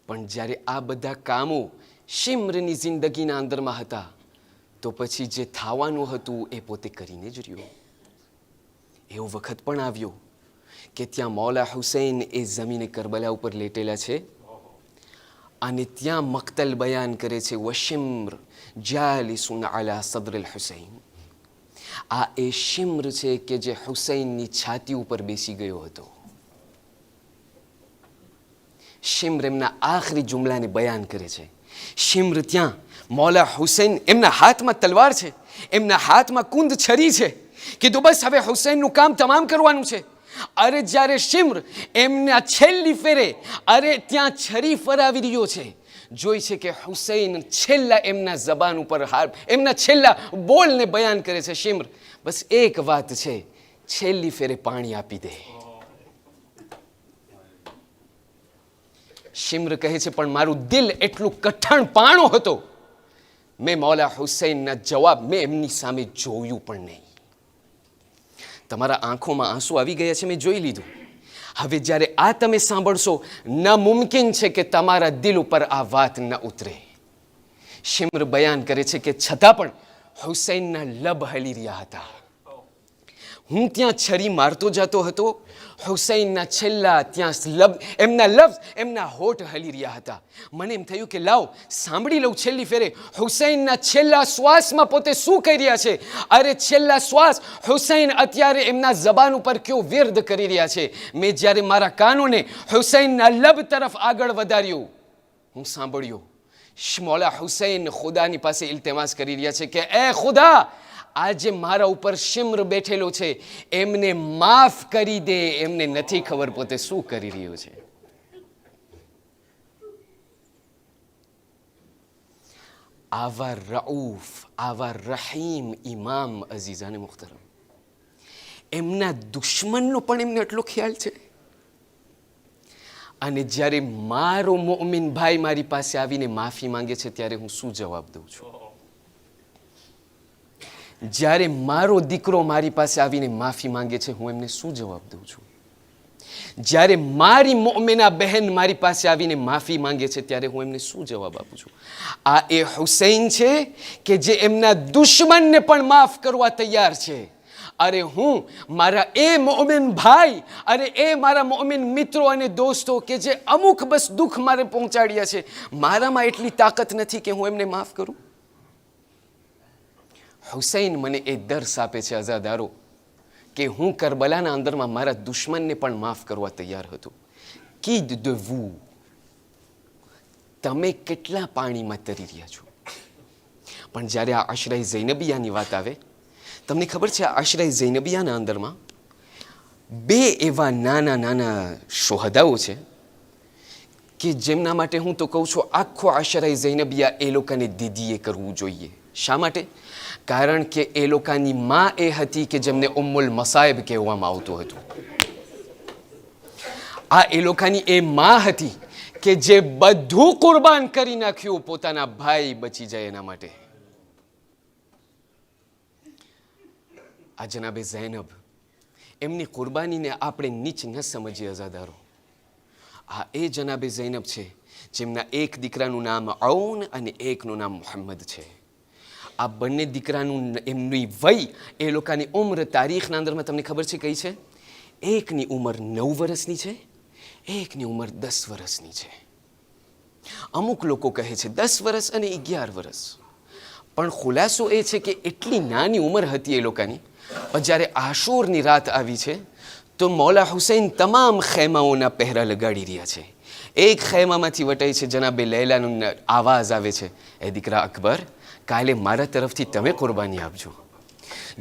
પણ જ્યારે આ બધા કામો શિમ્રની જિંદગીના અંદરમાં હતા, તો પછી જે થવાનું હતું એ પોતે કરીને જ રહ્યો. એવો વખત પણ આવ્યો કે ત્યાં મૌલા હુસૈન એ જમીને કરબલા ઉપર લેટેલા છે અને ત્યાં મક્તલ બયાન કરે છે, વશિમ્ર જાલિસુન અલા સદ્ર હુસૈન. આ એ શિમ્ર છે કે જે હુસૈનની છાતી ઉપર બેસી ગયો હતો. શિમ્ર એમના આખરી જુમલાને બયાન કરે છે. શિમ્ર ત્યાં મૌલા હુસૈન, એમના હાથમાં તલવાર છે, એમના હાથમાં કુંદ છરી છે. કીધું બસ હવે હુસૈનનું કામ તમામ કરવાનું છે. અરે જ્યારે શિમ્ર એમના છેલ્લી ફેરે અરે ત્યાં છરી ફરાવી રહ્યો છે, જોઈ છે કે હુસૈન છેલ્લા એમના જબાન ઉપર એમના છેલ્લા બોલને બયાન કરે છે. શિમ્ર બસ એક વાત છે, છેલ્લી ફેરે પાણી આપી દે. શિમ્ર કહે છે પણ મારું દિલ એટલું કઠણ પાણું હતો, મેં મૌલા હુસૈનના જવાબ મેં એમની સામે જોયું પણ નહીં. તમારા આંખોમાં આંસુ આવી ગયા છે, મેં જોઈ લીધું. હવે જ્યારે આ તમે સાંભળશો, નામુમકિન છે કે તમારા દિલ ઉપર આ વાત ન ઉતરે. શિમ્ર બયાન કરે છે કે છતાં પણ હુસૈનના લબ હલી રહ્યા હતા. હું ત્યાં છરી મારતો જતો હતો, હુસૈનના છેલ્લા ત્યાં એમના લફ્ઝ, એમના હોઠ હલી રહ્યા હતા. મને એમ થયું કે લાવ સાંભળી લઉં છેલ્લી ફેરે હુસૈનના છેલ્લા શ્વાસમાં પોતે શું કહી રહ્યા છે. અરે છેલ્લા શ્વાસ હુસૈન અત્યારે એમના જબાન ઉપર કયો વિર્દ કરી રહ્યા છે. મેં જ્યારે મારા કાનોને હુસૈનના લબ તરફ આગળ વધાર્યું, હું સાંભળ્યું મૌલા હુસૈન ખુદાની પાસે ઇલ્તિમાસ કરી રહ્યા છે કે એ ખુદા, આજે મારા ઉપર શિમ્ર બેઠેલો છે, એમને માફ કરી દે, એમને નથી ખબર પોતે શું કરી રહ્યો છે. આવા રઉફ, આવા રહીમ ઇમામ અઝીઝાને મુખ્તરમ, એમના દુશ્મનનો પણ એમને એટલો ખ્યાલ છે. અને જ્યારે મારો મોમિન ભાઈ મારી પાસે આવીને માફી માંગે છે ત્યારે હું શું જવાબ દઉં છું? જ્યારે મારો દીકરો મારી પાસે આવીને માફી માંગે છે, હું એમને શું જવાબ દઉં છું? જ્યારે મારી મોમિના બહેન મારી પાસે આવીને માફી માંગે છે ત્યારે હું એમને શું જવાબ આપું છું? આ એ હુસૈન છે કે જે એમના દુશ્મનને પણ માફ કરવા તૈયાર છે. અરે હું મારા એ મોમિન ભાઈ, અરે એ મારા મોમિન મિત્રો અને દોસ્તો કે જે અમુક બસ દુઃખ મારે પહોંચાડ્યા છે, મારામાં એટલી તાકાત નથી કે હું એમને માફ કરું. હુસૈન મને એ દર્શ આપે છે અઝાદારો કે હું કરબલાના અંદરમાં મારા દુશ્મનને પણ માફ કરવા તૈયાર હતો. કીદ de vous, તમે કેટલા પાણીમાં તરી રહ્યા છો. પણ જ્યારે આ આશરાઈ ઝૈનબિયાની વાત આવે, તમને ખબર છે આ આશરાઈ ઝૈનબિયાના અંદરમાં બે એવા નાના નાના શોહદાઓ છે કે જેમના માટે હું તો કહું છું આખો આશરાઈ ઝૈનબિયા એ લોકોને દીદીએ કરવું જોઈએ. શા માટે? કારણ કે એ લોકોની માં એ હતી કે જેમને ઉમ્મુલ મસાયબ કહેવામાં આવતું હતું. આ એ લોકોની એ માં હતી કે જે બધું કુરબાન કરી નાખ્યું પોતાના ભાઈ બચી જાય એના માટે. આ જનાબે ઝૈનબ, એમની કુરબાનીને આપણે નીચ ન સમજીએ અઝાદારો. આ એ જનાબે ઝૈનબ છે જેમના એક દીકરાનું નામ ઔન અને એકનું નામ મુહમ્મદ છે. આ બંને દીકરાનું એમની વય, એ લોકોની ઉંમર તારીખના અંદરમાં તમને ખબર છે કઈ છે? એકની ઉંમર 9 વર્ષની છે, એકની ઉંમર 10 વર્ષની છે. અમુક લોકો કહે છે 10 વર્ષ અને 11 વર્ષ, પણ ખુલાસો એ છે કે એટલી નાની ઉંમર હતી એ લોકોની. પણ જ્યારે આશૂરની રાત આવી છે તો મૌલા હુસૈન તમામ ખેમાઓના પહેરા લગાડી રહ્યા છે. એક ખેમામાંથી વટાય છે જનાબે લૈલાનો આવાજ આવે છે, એ દીકરા અકબર, કાલે મારા તરફથી તમે કુરબાની આપજો.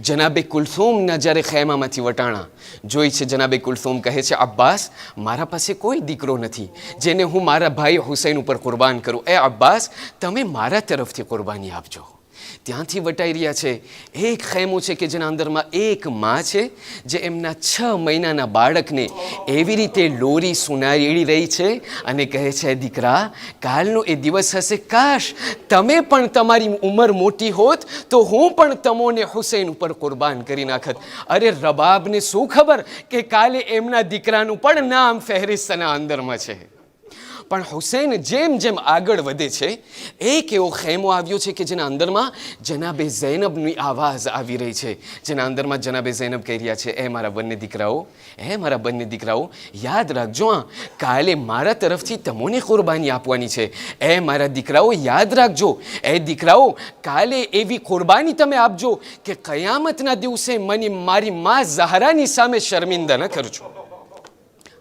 જનાબે કુલથુમના જ્યારે ખેમામાંથી વટાણા જોઈ છે, જનાબે કુલથુમ કહે છે અબ્બાસ, મારા પાસે કોઈ દીકરો નથી જેને હું મારા ભાઈ હુસૈન ઉપર કુરબાન કરું. એ અબ્બાસ, તમે મારા તરફથી કુરબાની આપજો. ત્યાંથી વટાઈ રહ્યા છે એક ખેમો છે કે જેના અંદરમાં એક માં છે જે એમના 6 મહિનાના બાળકને એવી રીતે લોરી સુનારી રહી છે અને કહે છે દીકરા, કાલનો એ દિવસ હશે, કાશ તમે પણ તમારી ઉંમર મોટી હોત તો હું પણ તમોને હુસૈન ઉપર કુરબાન કરી નાખત. અરે રબાબને શું ખબર કે કાલે એમના દીકરાનું પણ નામ ફહેરિસ્તના અંદરમાં છે. પણ હુસૈન જેમ જેમ આગળ વધે છે, એક એવો ખેમો આવ્યો છે કે જેના અંદરમાં જનાબે ઝૈનબની આવાજ આવી રહી છે. જેના અંદરમાં જનાબે ઝૈનબ કહી રહ્યા છે, એ મારા બંને દીકરાઓ, એ મારા બંને દીકરાઓ, યાદ રાખજો, કાલે મારા તરફથી તમોને કુરબાની આપવાની છે. એ મારા દીકરાઓ યાદ રાખજો, એ દીકરાઓ, કાલે એવી કુરબાની તમે આપજો કે કયામતના દિવસે મને મારી માં ઝહરાની સામે શર્મિંદા ન કરજો.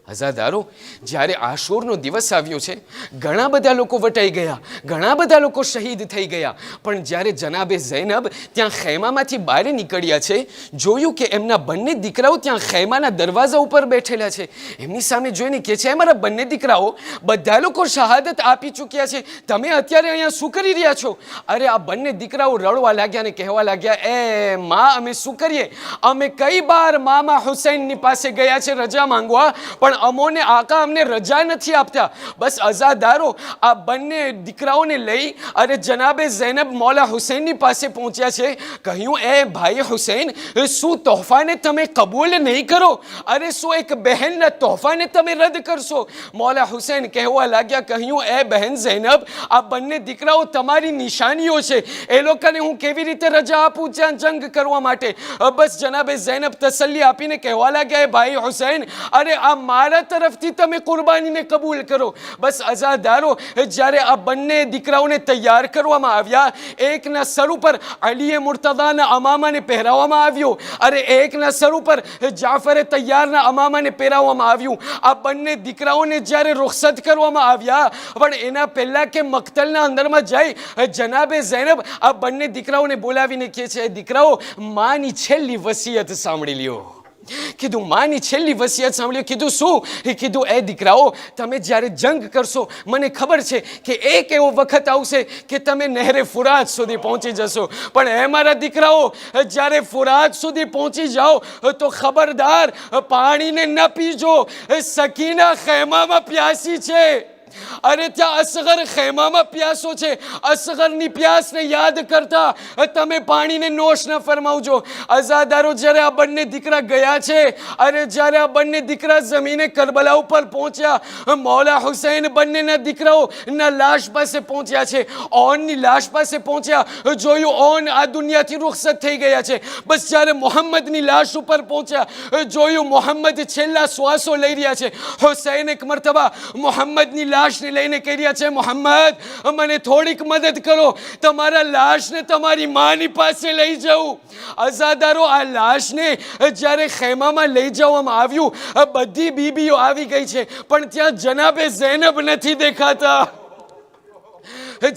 અઝાદારો, જ્યારે આશૂરનો દિવસ આવ્યો છે, ઘણા બધા લોકો વટાઈ ગયા, ઘણા બધા લોકો શહીદ થઈ ગયા. પણ જ્યારે જનાબે ઝૈનબ ત્યાં ખેમામાંથી બહાર નીકળ્યા છે, જોયું કે એમના બંને દીકરાઓ ત્યાં ખેમાના દરવાજા ઉપર બેઠેલા છે. એમની સામે જોઈને કહે છે, મારા બંને દીકરાઓ, બધા લોકો શહાદત આપી ચૂક્યા છે, તમે અત્યારે અહીંયા શું કરી રહ્યા છો? અરે આ બંને દીકરાઓ રડવા લાગ્યા અને કહેવા લાગ્યા, એ માં, અમે શું કરીએ? અમે કઈ બાર મામા હુસૈનની પાસે ગયા છે રજા માંગવા, પણ પણ અમોને આકા અમને રજા નથી આપતા. બસ અઝાદારો આ બંને દીકરાઓને લઈ અને જનાબે ઝૈનબ મૌલા હુસૈનની પાસે પહોંચ્યા છે. કહ્યું, એ ભાઈ હુસૈન, શું તોહફાને તમે કબૂલ નહીં કરો? અરે શું એક બહેનના તોહફાને તમે રદ કરશો? મૌલા હુસૈન કહેવા લાગ્યા. કહ્યું, એ બહેન ઝૈનબ, આ બંને દીકરાઓ તમારી નિશાનીઓ છે, એ લોકોને હું કેવી રીતે રજા આપું ત્યાં જંગ કરવા માટે? બસ જનાબે ઝૈનબ તસલ્લી આપીને કહેવા લાગ્યા, એ ભાઈ હુસૈન, અરે આ મારા તરફથી તમે કુરબાનીને કબૂલ કરો. બસ અઝાદારો જ્યારે આ બંને દીકરાઓને તૈયાર કરવામાં આવ્યા, એકના સર ઉપર અલીએ મુર્તદાના અમામાને પહેરાવવામાં આવ્યો, અરે એકના સર ઉપર જાફરે તૈયારના અમામાને પહેરાવવામાં આવ્યું. આ બંને દીકરાઓને જ્યારે રૂખસત કરવામાં આવ્યા, પણ એના પહેલા કે મક્તલના અંદરમાં જઈ જનાબે ઝૈનબ આ બંને દીકરાઓને બોલાવીને કહે છે, દીકરાઓ, માની છેલ્લી વસિયત સાંભળી લ્યો. કીધું, માની છેલ્લી વસિયત સાંભળ્યો. કીધું, શું? કીધું, એ દીકરાઓ, તમે જ્યારે જંગ કરશો, મને ખબર છે કે એક એવો વખત આવશે કે તમે નહેરે ફુરાત સુધી પહોંચી જશો, પણ એ મારા દીકરાઓ, જ્યારે ફુરાત સુધી પહોંચી જાઓ તો ખબરદાર પાણીને ન પીજો. સકીના ખેમામાં પ્યાસી છે, અરે ત્યાં અસગર ખેમામાં પ્યાસો છે. અસગરની પ્યાસને યાદ કરતા તમે પાણીને નોશ ન ફરમાવજો. અઝાદારો જ્યારે આ બંને દીકરા ગયા છે, અરે જ્યારે આ બંને દીકરા જમીને કરબલા ઉપર પહોંચ્યા, મૌલા હુસૈન બંનેના દીકરાઓના લાશ પાસે પહોંચ્યા છે, ઓનની લાશ પાસે પહોંચ્યા, જોયું ઓન આ દુનિયાથી રૂખસત થઈ ગયા છે. બસ જ્યારે મોહમ્મદની લાશ ઉપર પહોંચ્યા, જોયું મોહમ્મદ છેલ્લા શ્વાસો લઈ રહ્યા છે. હુસૈન એક મરતબા મોહમ્મદની લાશને લઈને કહી રહ્યા છે, મોહમ્મદ, મને થોડીક મદદ કરો, તમારા લાશને તમારી માની પાસે લઈ જાઉં. અઝાદારો આ લાશને જ્યારે ખેમામાં લઈ જવામાં આવ્યું, બધી બીબીઓ આવી ગઈ છે, પણ ત્યાં જનાબે ઝૈનબ નથી દેખાતા.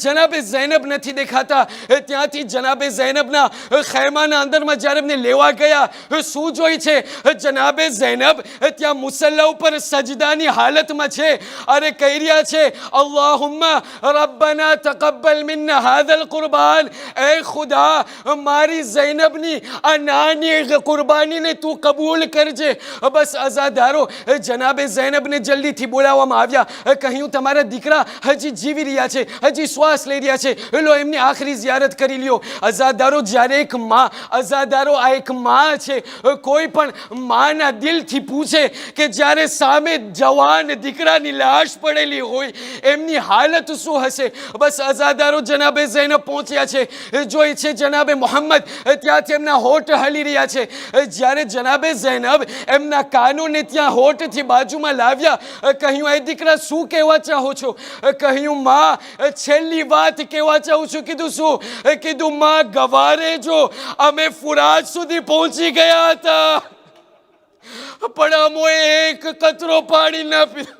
જનાબે ઝૈનબ નથી દેખાતા. ત્યાંથી જનાબે ઝૈનબના ખેમાના અંદરમાં જ્યારે એમને લેવા ગયા, શું જોઈ છે? જનાબે ઝૈનબ ત્યાં મુસલ્લા ઉપર સજદાની હાલતમાં છે, અરે કહી રહ્યા છે, અલ્લાહુમ્મા રબ્બના તકબ્બલ મિન્ના હાદલ કુરબાન, એ ખુદા, મારી ઝૈનબની આ નાની કુરબાનીને તું કબૂલ કરજે. બસ અઝાદારો જનાબે ઝૈનબને જલ્દીથી બોલાવવામાં આવ્યા. કહ્યું, તમારા દીકરા હજી જીવી રહ્યા છે, હજી શ્વાસ લઈ રહ્યા છે, લો એમની આખરી ઝિયારત કરી લ્યો. અઝાદારો જ્યારે એક માં, અઝાદારો આ એક માં છે, કોઈ પણ માના દિલથી પૂછે કે જ્યારે સામે જવાન દીકરાની લાશ પડેલી હોય એમની હાલત શું હશે. બસ અઝાદારો જનાબે ઝૈનબ પહોંચ્યા છે, જોઈ છે જનાબે મોહમ્મદ ત્યાંથી એમના હોઠ હલી રહ્યા છે. જ્યારે જનાબે ઝૈનબ એમના કાનોને ત્યાં હોઠથી બાજુમાં લાવ્યા, કહ્યું, એ દીકરા શું કહેવા ચાહો છો? કહ્યું, માં, છેલ્લી વાત કહેવા ચાહું છું. કીધું, શું? કીધું, માં, ગવારે જો અમે ફુરાત સુધી પહોંચી ગયા હતા, પણ અમોએ એક કતરો પાણી ના પીધો.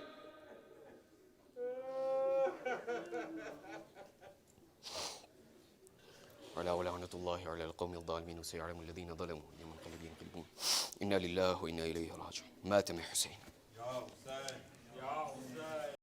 إنا لله وإنا إليه راجعون. مات من حسين.